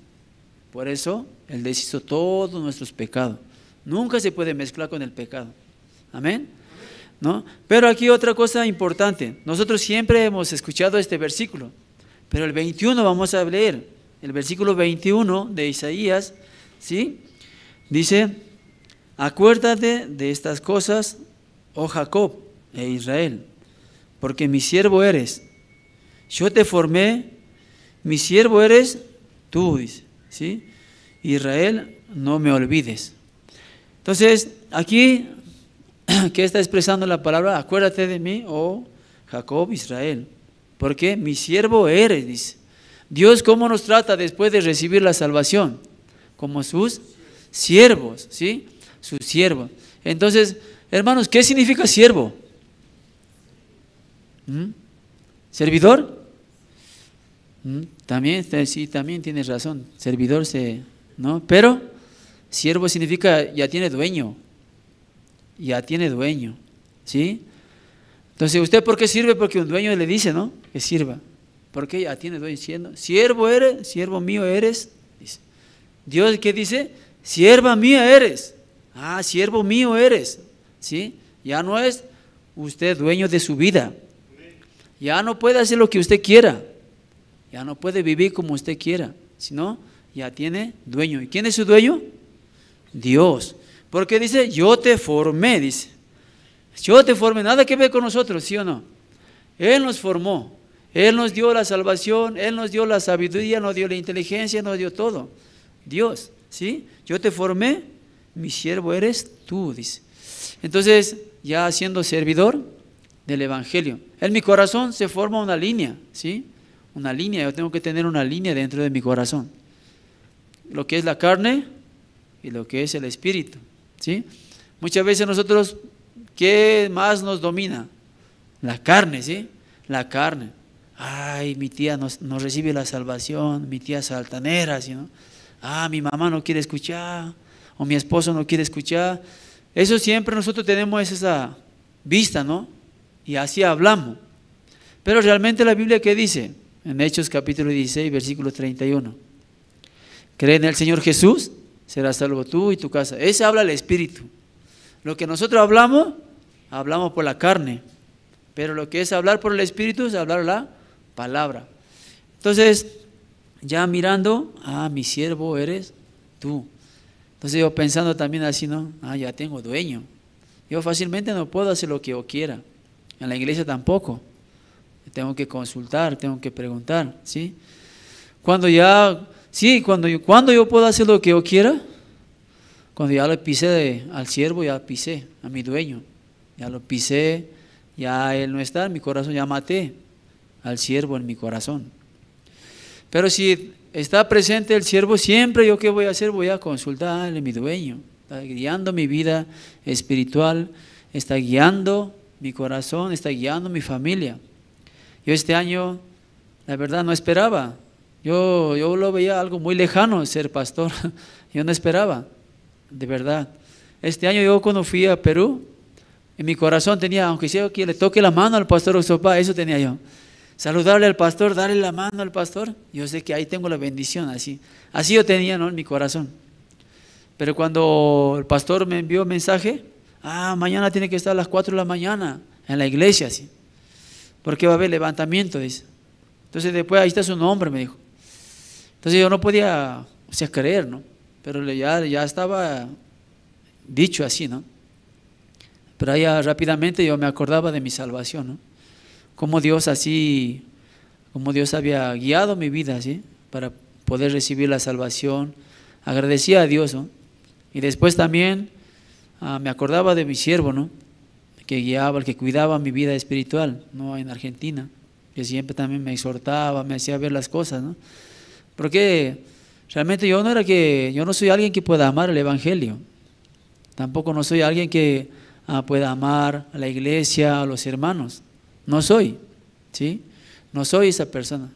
Por eso, Él deshizo todos nuestros pecados. Nunca se puede mezclar con el pecado. Amén, ¿no? Pero aquí otra cosa importante. Nosotros siempre hemos escuchado este versículo, pero el 21 vamos a leer. El versículo 21 de Isaías, ¿sí? Dice, acuérdate de estas cosas, oh Jacob e Israel, porque mi siervo eres. Yo te formé, mi siervo eres tú, dice, ¿sí? Israel, no me olvides. Entonces, aquí, ¿qué está expresando la palabra? Acuérdate de mí, oh Jacob, Israel, porque mi siervo eres, dice. Dios, ¿cómo nos trata después de recibir la salvación? Como sus siervos, ¿sí? Sus siervos. Entonces, hermanos, ¿qué significa siervo? ¿Servidor? También, sí, también tienes razón. Servidor, ¿no? Pero siervo significa ya tiene dueño. Ya tiene dueño, ¿sí? Entonces, ¿usted por qué sirve? Porque un dueño le dice, ¿no? Que sirva. Porque ya tiene dueño diciendo, siervo eres, siervo mío eres. Dice. Dios, ¿qué dice? Sierva mía eres. Siervo mío eres. ¿Sí? Ya no es usted dueño de su vida. Ya no puede hacer lo que usted quiera, ya no puede vivir como usted quiera, sino ya tiene dueño. ¿Y quién es su dueño? Dios. Porque dice, yo te formé, dice. Yo te formé, nada que ver con nosotros, ¿sí o no? Él nos formó, Él nos dio la salvación, Él nos dio la sabiduría, nos dio la inteligencia, nos dio todo. Dios, ¿sí? Yo te formé, mi siervo eres tú, dice. Entonces, ya siendo servidor del Evangelio, en mi corazón se forma una línea, ¿sí? Una línea, yo tengo que tener una línea dentro de mi corazón. Lo que es la carne y lo que es el espíritu, ¿sí? Muchas veces nosotros, ¿qué más nos domina? La carne, ¿sí? La carne. Ay, mi tía no recibe la salvación, mi tía es altanera, ¿sí, no? Ah, mi mamá no quiere escuchar, o mi esposo no quiere escuchar. Eso siempre nosotros tenemos esa vista, ¿no? Y así hablamos. Pero realmente la Biblia, ¿qué dice? En Hechos capítulo 16, versículo 31. Cree en el Señor Jesús, serás salvo tú y tu casa. Ese habla el Espíritu. Lo que nosotros hablamos por la carne. Pero lo que es hablar por el Espíritu es hablar la palabra. Entonces, ya mirando, mi siervo eres tú. Entonces yo pensando también así, ¿no? Ya tengo dueño. Yo fácilmente no puedo hacer lo que yo quiera. En la iglesia tampoco. Tengo que consultar, tengo que preguntar, ¿sí? Cuando yo puedo hacer lo que yo quiera, cuando ya lo pisé al siervo, ya pisé a mi dueño. Ya lo pisé, ya él no está en mi corazón, ya maté al siervo en mi corazón. Pero si está presente el siervo, siempre yo qué voy a hacer, voy a consultarle a mi dueño. Está guiando mi vida espiritual, está guiando mi corazón, está guiando mi familia. Yo este año, la verdad, no esperaba. Yo lo veía algo muy lejano, ser pastor. Yo no esperaba, de verdad. Este año yo cuando fui a Perú, en mi corazón tenía, aunque sea que le toque la mano al pastor Oxopá, eso tenía yo. Saludarle al pastor, darle la mano al pastor. Yo sé que ahí tengo la bendición, así yo tenía, ¿no?, en mi corazón. Pero cuando el pastor me envió un mensaje, mañana tiene que estar a las 4 de la mañana en la iglesia, así. Porque va a haber levantamiento, dice. Entonces después ahí está su nombre, me dijo. Entonces yo no podía, creer, ¿no? Pero ya estaba dicho así, ¿no? Pero ahí rápidamente yo me acordaba de mi salvación, ¿no? Cómo Dios había guiado mi vida, ¿sí? Para poder recibir la salvación. Agradecía a Dios, ¿no? Y después también me acordaba de mi siervo, ¿no?, que guiaba, el que cuidaba mi vida espiritual, ¿no?, en Argentina, que siempre también me exhortaba, me hacía ver las cosas, ¿no? Porque realmente yo no soy alguien que pueda amar el Evangelio, tampoco no soy alguien que pueda amar a la iglesia, a los hermanos, no soy, ¿sí? No soy esa persona.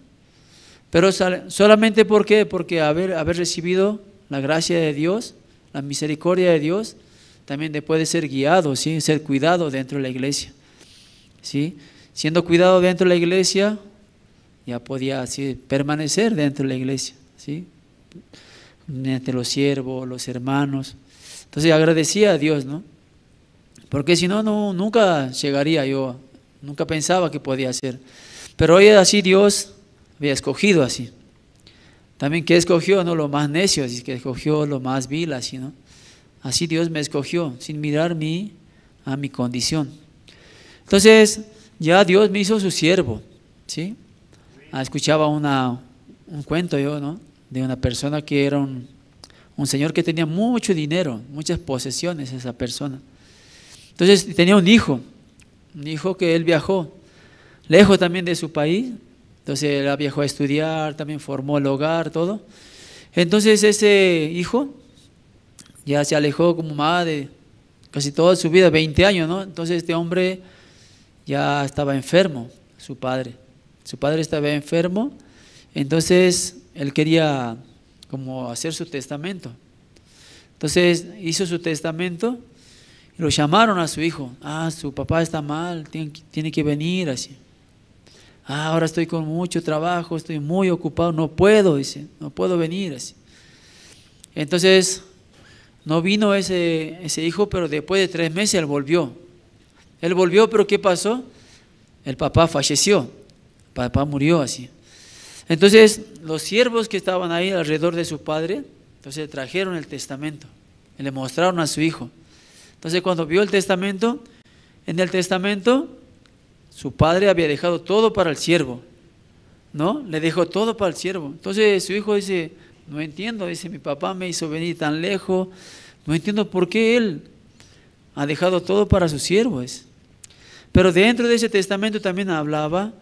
Pero solamente ¿por qué? Porque haber recibido la gracia de Dios, la misericordia de Dios, también después de ser guiado, ¿sí?, ser cuidado dentro de la iglesia, ¿sí? Siendo cuidado dentro de la iglesia, ya podía así permanecer dentro de la iglesia, ¿sí?, entre los siervos, los hermanos. Entonces agradecía a Dios, ¿no? Porque si no, nunca llegaría yo, nunca pensaba que podía hacer. Pero hoy así Dios había escogido así. También que escogió, no lo más necio, así que escogió lo más vil, así, ¿no? Así Dios me escogió, sin mirar a mi condición. Entonces, ya Dios me hizo su siervo, ¿sí? Escuchaba un cuento yo, ¿no?, de una persona que era un señor que tenía mucho dinero, muchas posesiones, esa persona. Entonces, tenía un hijo que él viajó, lejos también de su país. Entonces, él viajó a estudiar, también formó el hogar, todo. Entonces, ese hijo ya se alejó como más de casi toda su vida, 20 años, ¿no? Entonces este hombre ya estaba enfermo, su padre estaba enfermo, entonces él quería como hacer su testamento. Entonces hizo su testamento y lo llamaron a su hijo. Su papá está mal, tiene que venir, así. Ahora estoy con mucho trabajo, estoy muy ocupado, no puedo, dice, no puedo venir, así. Entonces no vino ese hijo, pero después de 3 meses él volvió. Pero ¿qué pasó? el papá falleció, el papá murió así. Entonces los siervos que estaban ahí alrededor de su padre, entonces trajeron el testamento y le mostraron a su hijo. Entonces cuando vio el testamento, en el testamento su padre había dejado todo para el siervo, ¿no? Le dejó todo para el siervo. Entonces su hijo dice, no entiendo, dice, mi papá me hizo venir tan lejos, no entiendo por qué él ha dejado todo para sus siervos. Pero dentro de ese testamento también hablaba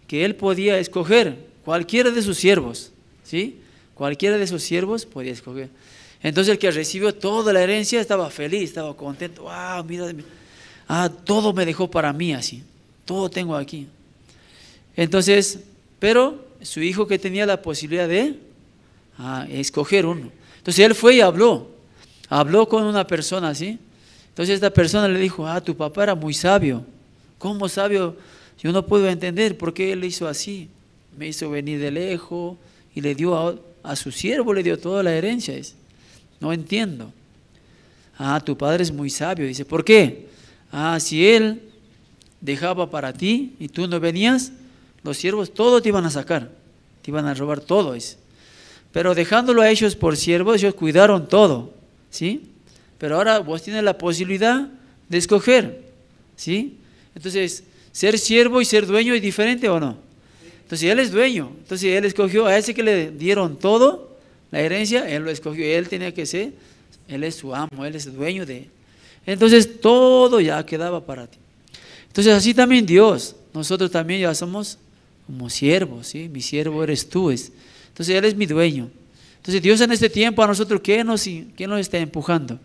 que él podía escoger cualquiera de sus siervos, ¿sí? Cualquiera de sus siervos podía escoger. Entonces el que recibió toda la herencia estaba feliz, estaba contento. ¡Wow! Mira, todo me dejó para mí así, todo tengo aquí. Entonces, pero su hijo que tenía la posibilidad de escoger uno. Entonces él fue y habló con una persona así. Entonces esta persona le dijo, tu papá era muy sabio. ¿Cómo sabio? Yo no puedo entender por qué él hizo así. Me hizo venir de lejos y le dio a su siervo, le dio toda la herencia. No entiendo. Tu padre es muy sabio. Dice, ¿por qué? Si él dejaba para ti y tú no venías, los siervos todo te iban a sacar, te iban a robar todo. Pero dejándolo a ellos por siervos, ellos cuidaron todo, ¿sí? Pero ahora vos tienes la posibilidad de escoger, ¿sí? Entonces, ser siervo y ser dueño es diferente, ¿o no? Entonces él es dueño, entonces él escogió a ese que le dieron todo, la herencia, él lo escogió, él tenía que ser, él es su amo, él es el dueño de él. Entonces todo ya quedaba para ti. Entonces así también Dios, nosotros también ya somos como siervos, ¿sí? Mi siervo eres tú. Entonces Él es mi dueño. Entonces Dios en este tiempo a nosotros, ¿qué nos está empujando?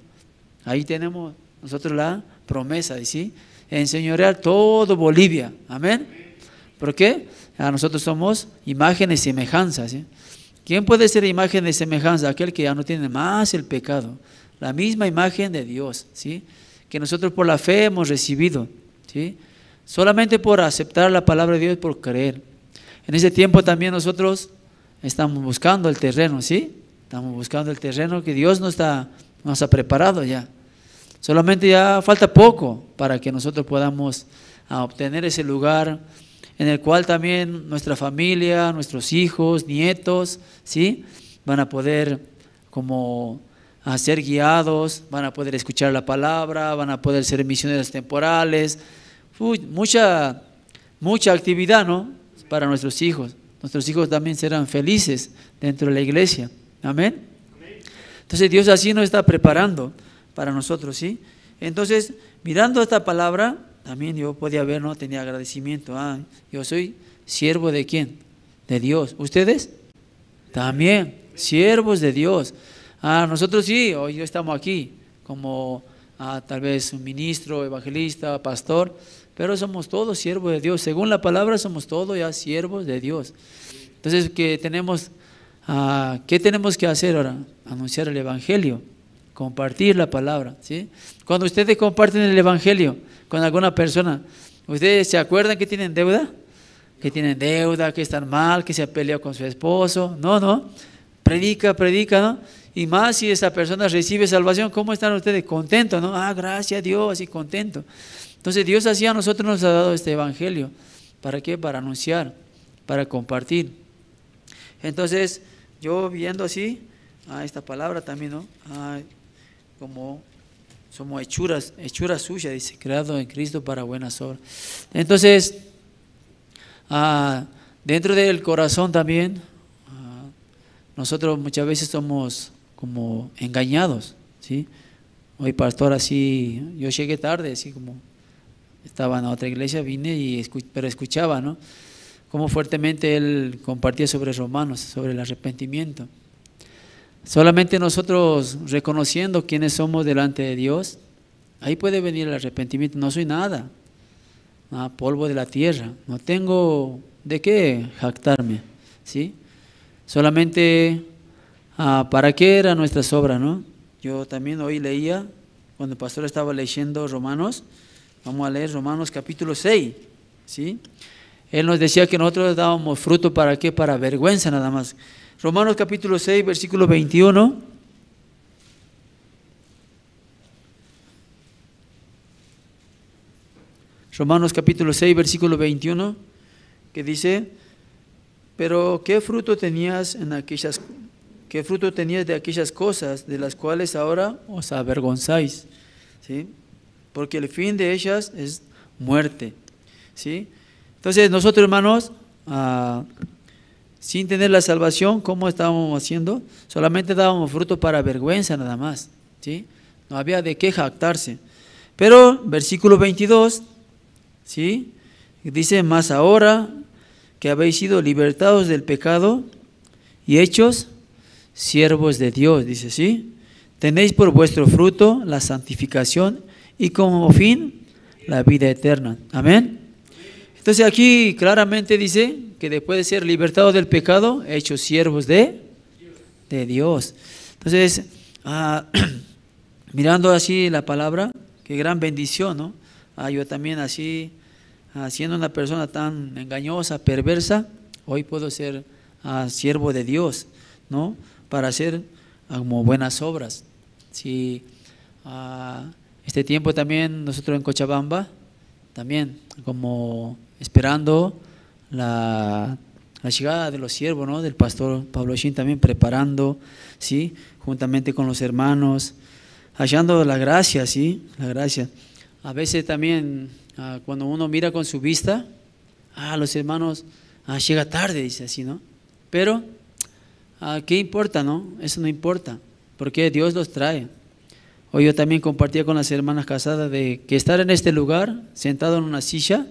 Ahí tenemos nosotros la promesa, ¿sí? Enseñorear todo Bolivia. Amén. ¿Por qué? Nosotros somos imagen y semejanza, ¿sí? ¿Quién puede ser imagen y semejanza? Aquel que ya no tiene más el pecado. La misma imagen de Dios, ¿sí? Que nosotros por la fe hemos recibido, ¿sí? Solamente por aceptar la palabra de Dios, por creer. En ese tiempo también nosotros estamos buscando el terreno, ¿sí? Estamos buscando el terreno que Dios nos ha preparado ya. Solamente ya falta poco para que nosotros podamos obtener ese lugar en el cual también nuestra familia, nuestros hijos, nietos, ¿sí? Van a poder como ser guiados, van a poder escuchar la palabra, van a poder ser misioneros temporales. Mucha actividad, ¿no? Para nuestros hijos. Nuestros hijos también serán felices dentro de la iglesia. Amén. Entonces Dios así nos está preparando para nosotros, ¿sí? Entonces, mirando esta palabra, también yo podía ver, ¿no? Tenía agradecimiento. Yo soy siervo de ¿quién? De Dios. ¿Ustedes? También, siervos de Dios. Nosotros sí, hoy estamos aquí como tal vez un ministro, evangelista, pastor, pero somos todos siervos de Dios. Según la palabra somos todos ya siervos de Dios. Entonces, ¿qué tenemos que hacer ahora? Anunciar el evangelio, compartir la palabra, ¿sí? Cuando ustedes comparten el evangelio con alguna persona, ¿ustedes se acuerdan que tienen deuda? Que tienen deuda, que están mal, que se ha peleado con su esposo. No, predica, ¿no? Y más si esa persona recibe salvación, ¿cómo están ustedes? Contentos, ¿no? Gracias a Dios, y contento. Entonces Dios así a nosotros nos ha dado este evangelio. ¿Para qué? Para anunciar, para compartir. Entonces yo viendo así, esta palabra también, ¿no? Como somos hechuras suyas, dice, creado en Cristo para buenas obras. Entonces, dentro del corazón también, nosotros muchas veces somos como engañados, ¿sí? Hoy pastor así, yo llegué tarde, así como estaba en otra iglesia, vine pero escuchaba, ¿no? Cómo fuertemente él compartía sobre Romanos, sobre el arrepentimiento. Solamente nosotros reconociendo quiénes somos delante de Dios, ahí puede venir el arrepentimiento. No soy nada, polvo de la tierra, no tengo de qué jactarme, ¿sí? Solamente para qué era nuestras obras, ¿no? Yo también hoy leía, cuando el pastor estaba leyendo Romanos, vamos a leer Romanos capítulo 6, ¿sí? Él nos decía que nosotros dábamos fruto ¿para qué? Para vergüenza nada más. Romanos capítulo 6, versículo 21. Romanos capítulo 6, versículo 21, que dice: pero ¿qué fruto tenías de aquellas cosas de las cuales ahora os avergonzáis? ¿Sí? Porque el fin de ellas es muerte. ¿Sí? Entonces nosotros, hermanos, sin tener la salvación, ¿cómo estábamos haciendo? Solamente dábamos fruto para vergüenza nada más. ¿Sí? No había de qué jactarse. Pero versículo 22, ¿sí? Dice: mas ahora que habéis sido libertados del pecado y hechos siervos de Dios, dice, ¿sí? Tenéis por vuestro fruto la santificación y como fin la vida eterna. Amén. Entonces aquí claramente dice que después de ser libertados del pecado, hechos siervos de Dios. Entonces, mirando así la palabra, qué gran bendición, ¿no? Yo también así, siendo una persona tan engañosa, perversa, hoy puedo ser siervo de Dios, ¿no? Para hacer como buenas obras. Si este tiempo también nosotros en Cochabamba, también como esperando la llegada de los siervos, ¿no? Del pastor Pablo Shin, también preparando, ¿sí? Juntamente con los hermanos, hallando la gracia, ¿sí? La gracia. A veces también cuando uno mira con su vista, los hermanos, llega tarde, dice así, ¿no? Pero, ¿qué importa, no? Eso no importa, porque Dios los trae. Hoy yo también compartía con las hermanas casadas de que estar en este lugar, sentado en una silla,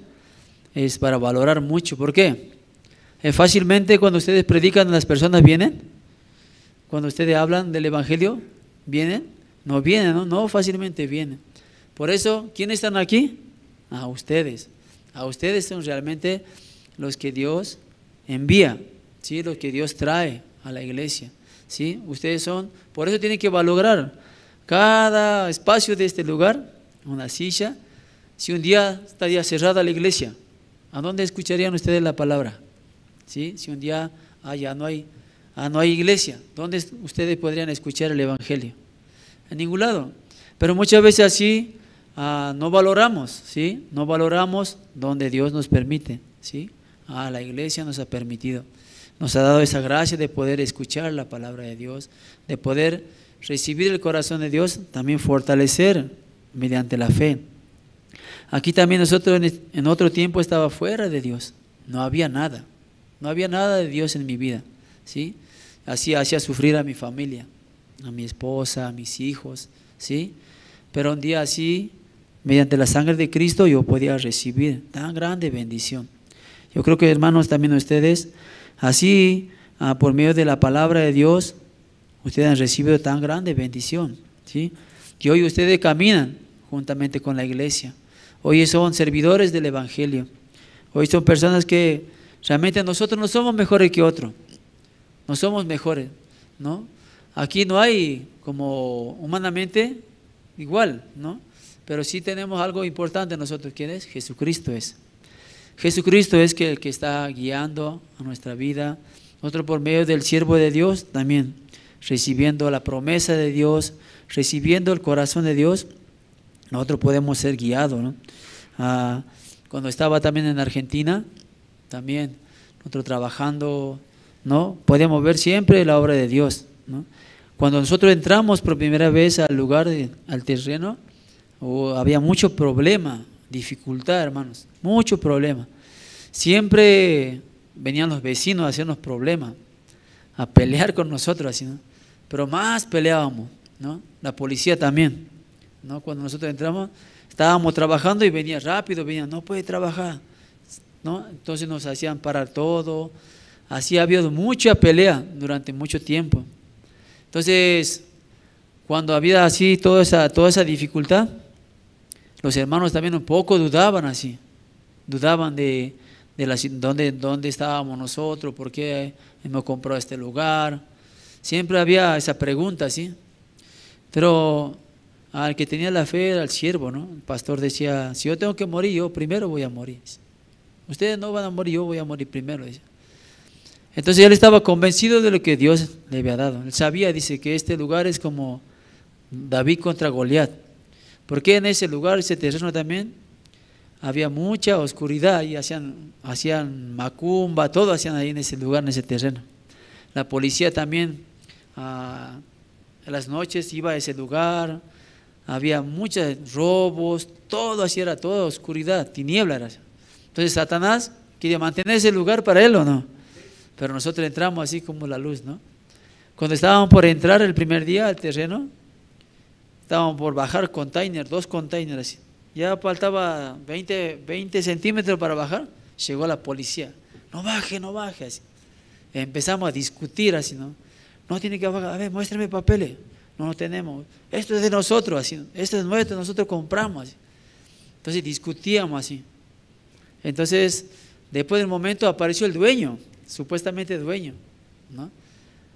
es para valorar mucho. ¿Por qué? Fácilmente cuando ustedes predican, las personas vienen. Cuando ustedes hablan del Evangelio, ¿vienen? No vienen, ¿no? No fácilmente vienen. Por eso, ¿quiénes están aquí? Ustedes. Ustedes son realmente los que Dios envía, ¿sí? Los que Dios trae a la iglesia, ¿sí? Ustedes son, por eso tienen que valorar cada espacio de este lugar, una silla. Si un día estaría cerrada la iglesia, ¿a dónde escucharían ustedes la palabra? ¿Sí? Si un día ya no hay iglesia, ¿dónde ustedes podrían escuchar el Evangelio? En ningún lado. Pero muchas veces así no valoramos, ¿sí? No valoramos donde Dios nos permite, ¿sí? La iglesia nos ha permitido, nos ha dado esa gracia de poder escuchar la palabra de Dios, de poder recibir el corazón de Dios, también fortalecer mediante la fe. Aquí también nosotros en otro tiempo estaba fuera de Dios, no había nada de Dios en mi vida, ¿sí? Así hacía sufrir a mi familia, a mi esposa, a mis hijos, ¿sí? Pero un día así, mediante la sangre de Cristo, yo podía recibir tan grande bendición. Yo creo que, hermanos, también ustedes, así, por medio de la palabra de Dios, ustedes han recibido tan grande bendición, ¿sí? Y hoy ustedes caminan juntamente con la iglesia. Hoy son servidores del Evangelio. Hoy son personas que realmente nosotros no somos mejores que otros. No somos mejores, ¿no? Aquí no hay como humanamente igual, ¿no? Pero sí tenemos algo importante nosotros. ¿Quién es? Jesucristo es. Jesucristo es el que está guiando a nuestra vida. Nosotros por medio del siervo de Dios también, recibiendo la promesa de Dios, recibiendo el corazón de Dios, nosotros podemos ser guiados, ¿no? Cuando estaba también en Argentina, también nosotros trabajando, ¿no? Podemos ver siempre la obra de Dios, ¿no? Cuando nosotros entramos por primera vez al lugar, al terreno, había mucho problema, dificultad, hermanos, mucho problema. Siempre venían los vecinos a hacernos problemas, a pelear con nosotros, así, ¿no? Pero más peleábamos, ¿no? La policía también, ¿no? Cuando nosotros entramos, estábamos trabajando y venía rápido, no puede trabajar, ¿no? Entonces nos hacían parar todo. Así ha habido mucha pelea durante mucho tiempo. Entonces, cuando había así toda esa dificultad, los hermanos también un poco dudaban así, dudaban de dónde estábamos nosotros, por qué hemos comprado este lugar. Siempre había esa pregunta, ¿sí? Pero al que tenía la fe era el siervo, ¿no? El pastor decía: si yo tengo que morir, yo primero voy a morir. Ustedes no van a morir, yo voy a morir primero, dice. Entonces él estaba convencido de lo que Dios le había dado. Él sabía, dice, que este lugar es como David contra Goliat. Porque en ese lugar, ese terreno también, había mucha oscuridad y hacían macumba, todo hacían ahí en ese lugar, en ese terreno. La policía también en las noches iba a ese lugar, había muchos robos, todo así era, toda oscuridad, tiniebla era. Entonces Satanás quería mantener ese lugar para él, ¿o no? Pero nosotros entramos así como la luz, ¿no? Cuando estábamos por entrar el primer día al terreno, estábamos por bajar container, 2 containers así. Ya faltaba 20 centímetros para bajar, llegó la policía. No baje, así. Empezamos a discutir así, ¿no? No tiene que bajar, a ver, muéstrame papeles. No tenemos, esto es de nosotros, así. Esto es nuestro, nosotros compramos, así. Entonces discutíamos así. Entonces, después del momento apareció el dueño, supuestamente dueño, ¿no?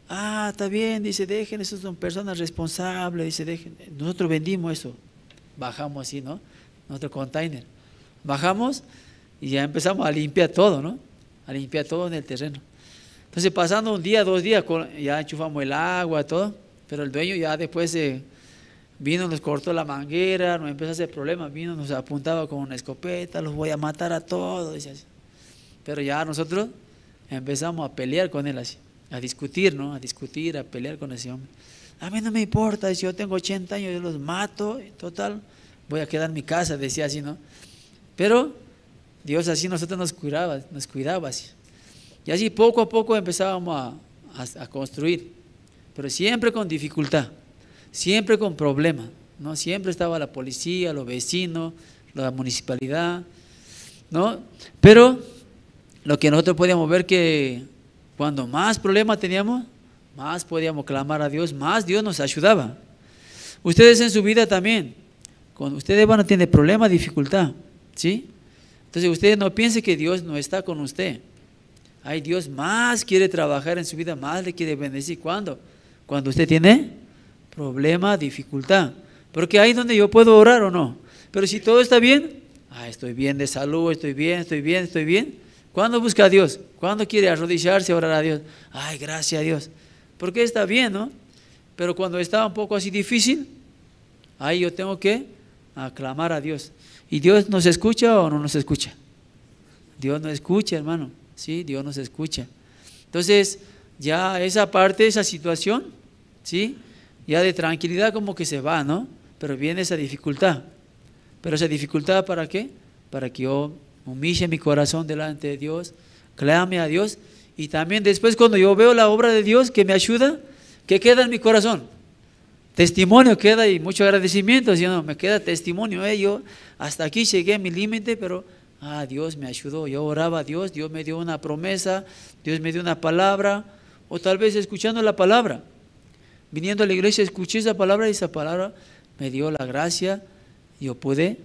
Ah, está bien, dice, dejen, esos son personas responsables, dice, dejen. Nosotros vendimos eso, bajamos así, ¿no? Nuestro container. Bajamos y ya empezamos a limpiar todo, ¿no? A limpiar todo en el terreno. Entonces, pasando un día, 2 días, ya enchufamos el agua, todo, pero el dueño ya después vino, nos cortó la manguera, nos empezó a hacer problemas, vino, nos apuntaba con una escopeta, los voy a matar a todos, dice así. Pero ya nosotros empezamos a pelear con él así, a discutir, ¿no? A discutir, a pelear con ese hombre. A mí no me importa, si yo tengo 80 años, yo los mato, total, voy a quedar en mi casa, decía así, ¿no? Pero Dios así nosotros nos cuidaba así. Y así poco a poco empezábamos a construir, pero siempre con dificultad, siempre con problemas, ¿no? Siempre estaba la policía, los vecinos, la municipalidad, ¿no? Pero lo que nosotros podíamos ver que cuando más problemas teníamos, más podíamos clamar a Dios, más Dios nos ayudaba. Ustedes en su vida también, cuando ustedes van a tener problemas, dificultad, ¿sí? Entonces ustedes no piensen que Dios no está con usted. Ay, Dios más quiere trabajar en su vida, más le quiere bendecir. ¿Cuándo? Cuando usted tiene problema, dificultad. Porque ahí donde yo puedo orar o no. Pero si todo está bien, estoy bien de salud, estoy bien. ¿Cuándo busca a Dios? ¿Cuándo quiere arrodillarse a orar a Dios? Ay, gracias a Dios. Porque está bien, ¿no? Pero cuando está un poco así difícil, ahí yo tengo que aclamar a Dios. ¿Y Dios nos escucha o no nos escucha? Dios nos escucha, hermano. Sí, Dios nos escucha. Entonces, ya esa parte, esa situación, ¿sí? Ya de tranquilidad como que se va, ¿no? Pero viene esa dificultad. ¿Pero esa dificultad para qué? Para que yo humille mi corazón delante de Dios, clame a Dios, y también después cuando yo veo la obra de Dios que me ayuda, ¿qué queda en mi corazón? Testimonio queda y mucho agradecimiento, ¿sí o no? Me queda testimonio, yo hasta aquí llegué a mi límite, pero Dios me ayudó, yo oraba a Dios, Dios me dio una promesa, Dios me dio una palabra, o tal vez escuchando la palabra, viniendo a la iglesia, escuché esa palabra y esa palabra me dio la gracia, yo pude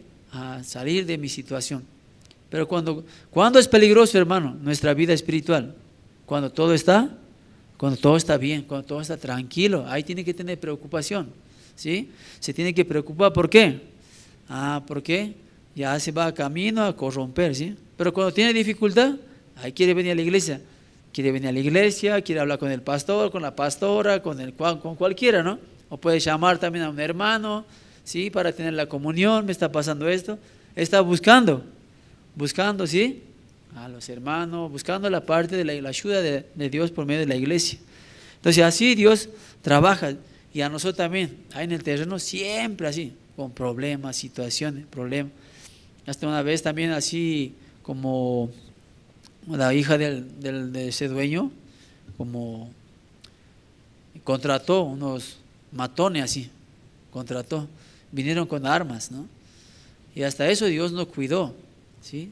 salir de mi situación. Pero cuando es peligroso, hermano, nuestra vida espiritual, cuando todo está bien, cuando todo está tranquilo, ahí tiene que tener preocupación, ¿sí? Se tiene que preocupar, ¿por qué? Porque ya se va camino a corromper, ¿sí? Pero cuando tiene dificultad, ahí quiere venir a la iglesia, quiere hablar con el pastor, con la pastora, con cualquiera, ¿no? O puede llamar también a un hermano, ¿sí? Para tener la comunión, me está pasando esto, está buscando, ¿sí? A los hermanos, buscando la parte de la ayuda de Dios por medio de la iglesia. Entonces así Dios trabaja, y a nosotros también, ahí en el terreno siempre así, con problemas, situaciones, problemas. Hasta una vez también así como la hija de ese dueño, como contrató unos matones así, vinieron con armas, ¿no? Y hasta eso Dios nos cuidó, ¿sí?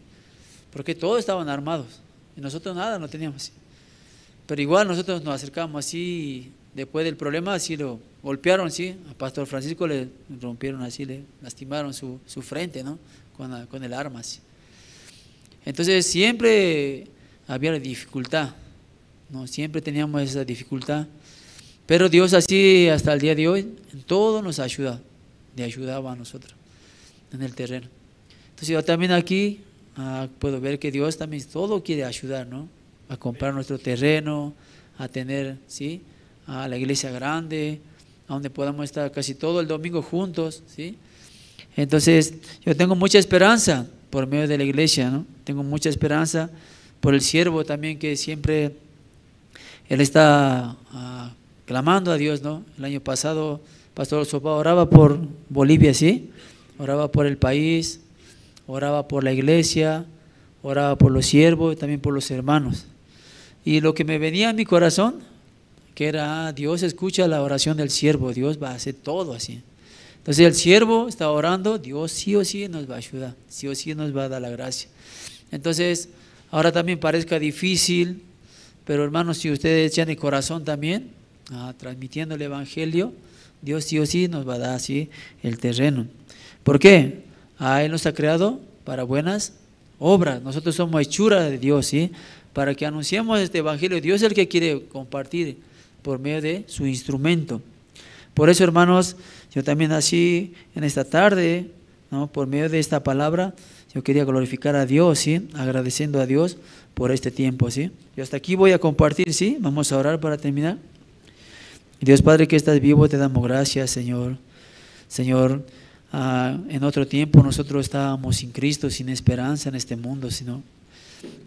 Porque todos estaban armados y nosotros nada no teníamos. Pero igual nosotros nos acercamos así y después del problema así lo golpearon, ¿sí? A Pastor Francisco le rompieron así, le lastimaron su frente, ¿no? Con el arma así. Entonces siempre había dificultad, ¿no? Siempre teníamos esa dificultad. Pero Dios así hasta el día de hoy en todo nos ayuda, le ayudaba a nosotros en el terreno. Entonces yo también aquí puedo ver que Dios también todo quiere ayudar, ¿no? A comprar nuestro terreno, a tener, ¿sí? A la iglesia grande, a donde podamos estar casi todo el domingo juntos, ¿sí? Entonces yo tengo mucha esperanza por medio de la iglesia, ¿no? Tengo mucha esperanza por el siervo también, que siempre él está clamando a Dios, ¿no? El año pasado Pastor Sopa oraba por Bolivia, ¿sí? Oraba por el país, oraba por la iglesia, oraba por los siervos y también por los hermanos. Y lo que me venía a mi corazón, que era, Dios escucha la oración del siervo, Dios va a hacer todo así. Entonces el siervo está orando, Dios sí o sí nos va a ayudar, sí o sí nos va a dar la gracia. Entonces, ahora también parezca difícil, pero hermanos, si ustedes echan el corazón también, transmitiendo el evangelio, Dios sí o sí nos va a dar así el terreno. ¿Por qué? Él nos ha creado para buenas obras. Nosotros somos hechura de Dios, ¿sí? Para que anunciemos este evangelio. Dios es el que quiere compartir por medio de su instrumento. Por eso, hermanos, yo también así en esta tarde, ¿no? Por medio de esta palabra, yo quería glorificar a Dios, ¿sí? Agradeciendo a Dios por este tiempo, ¿sí? Yo hasta aquí voy a compartir, ¿sí? Vamos a orar para terminar. Dios Padre que estás vivo, te damos gracias, Señor. Señor, en otro tiempo nosotros estábamos sin Cristo, sin esperanza en este mundo, sino,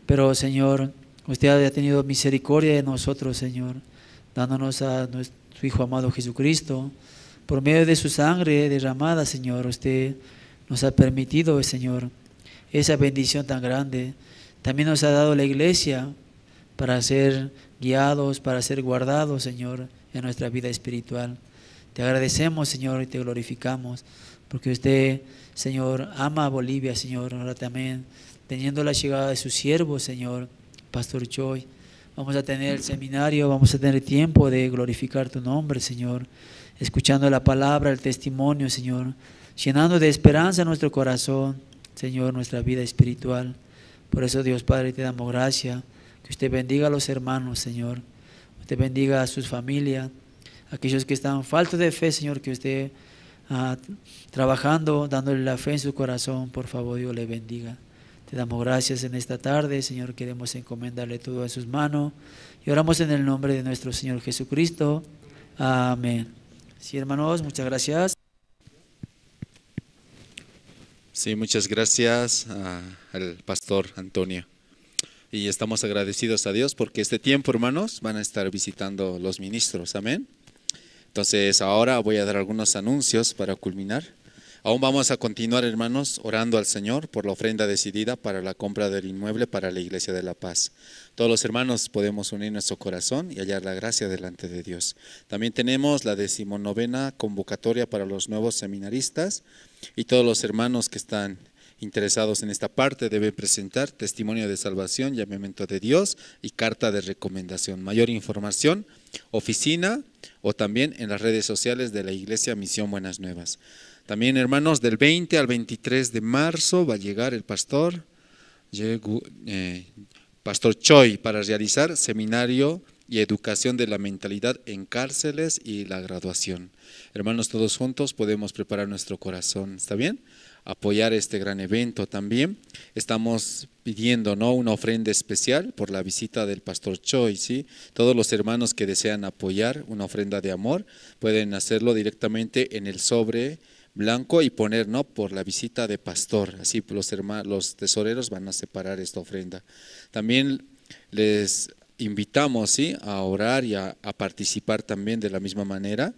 pero Señor, usted ha tenido misericordia de nosotros, Señor, dándonos a nuestro Hijo amado Jesucristo. Por medio de su sangre derramada, Señor, usted nos ha permitido, Señor, esa bendición tan grande. También nos ha dado la iglesia para ser guiados, para ser guardados, Señor, en nuestra vida espiritual. Te agradecemos, Señor, y te glorificamos, porque usted, Señor, ama a Bolivia, Señor. Ahora también, teniendo la llegada de su siervo, Señor, Pastor Choi, vamos a tener el seminario, vamos a tener tiempo de glorificar tu nombre, Señor, escuchando la palabra, el testimonio, Señor, llenando de esperanza nuestro corazón, Señor, nuestra vida espiritual. Por eso, Dios Padre, te damos gracias, que usted bendiga a los hermanos, Señor, usted bendiga a sus familias, aquellos que están faltos de fe, Señor, que usted trabajando, dándole la fe en su corazón, por favor, Dios le bendiga. Te damos gracias en esta tarde, Señor, queremos encomendarle todo en sus manos y oramos en el nombre de nuestro Señor Jesucristo. Amén. Sí, hermanos, muchas gracias. Sí, muchas gracias al pastor Antonio. Y estamos agradecidos a Dios porque este tiempo, hermanos, van a estar visitando los ministros. Amén. Entonces ahora voy a dar algunos anuncios para culminar. Aún vamos a continuar, hermanos, orando al Señor por la ofrenda decidida para la compra del inmueble para la Iglesia de la Paz. Todos los hermanos podemos unir nuestro corazón y hallar la gracia delante de Dios. También tenemos la 19ª convocatoria para los nuevos seminaristas y todos los hermanos que están interesados en esta parte deben presentar testimonio de salvación, llamamiento de Dios y carta de recomendación. Mayor información, oficina o también en las redes sociales de la Iglesia Misión Buenas Nuevas. También, hermanos, del 20 al 23 de marzo va a llegar el pastor Choi para realizar seminario y educación de la mentalidad en cárceles y la graduación. Hermanos, todos juntos podemos preparar nuestro corazón, ¿está bien? Apoyar este gran evento también. Estamos pidiendo, ¿no?, una ofrenda especial por la visita del pastor Choi, ¿sí? Todos los hermanos que desean apoyar una ofrenda de amor pueden hacerlo directamente en el sobre blanco y poner, ¿no?, por la visita de pastor. Así los tesoreros van a separar esta ofrenda. También les invitamos, ¿sí?, a orar y a participar también de la misma manera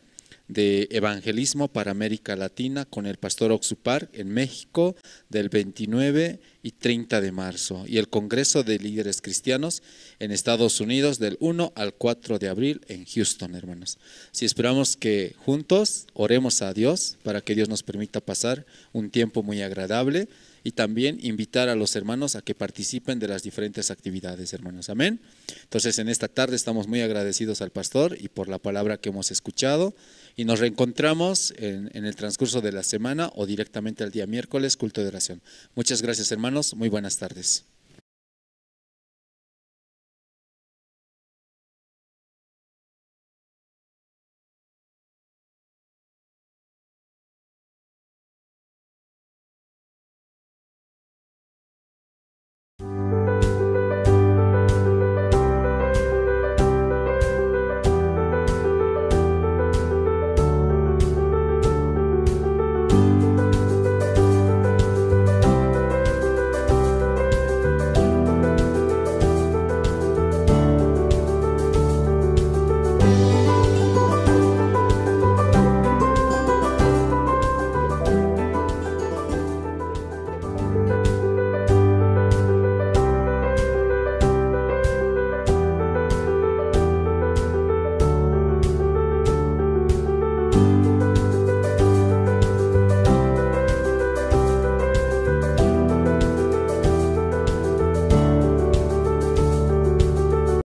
de evangelismo para América Latina con el pastor Oxupar en México del 29 y 30 de marzo y el Congreso de Líderes Cristianos en Estados Unidos del 1 al 4 de abril en Houston, hermanos. Si esperamos que juntos oremos a Dios para que Dios nos permita pasar un tiempo muy agradable y también invitar a los hermanos a que participen de las diferentes actividades, hermanos. Amén. Entonces, en esta tarde estamos muy agradecidos al pastor y por la palabra que hemos escuchado y nos reencontramos en el transcurso de la semana o directamente al día miércoles, culto de oración. Muchas gracias, hermanos. Muy buenas tardes.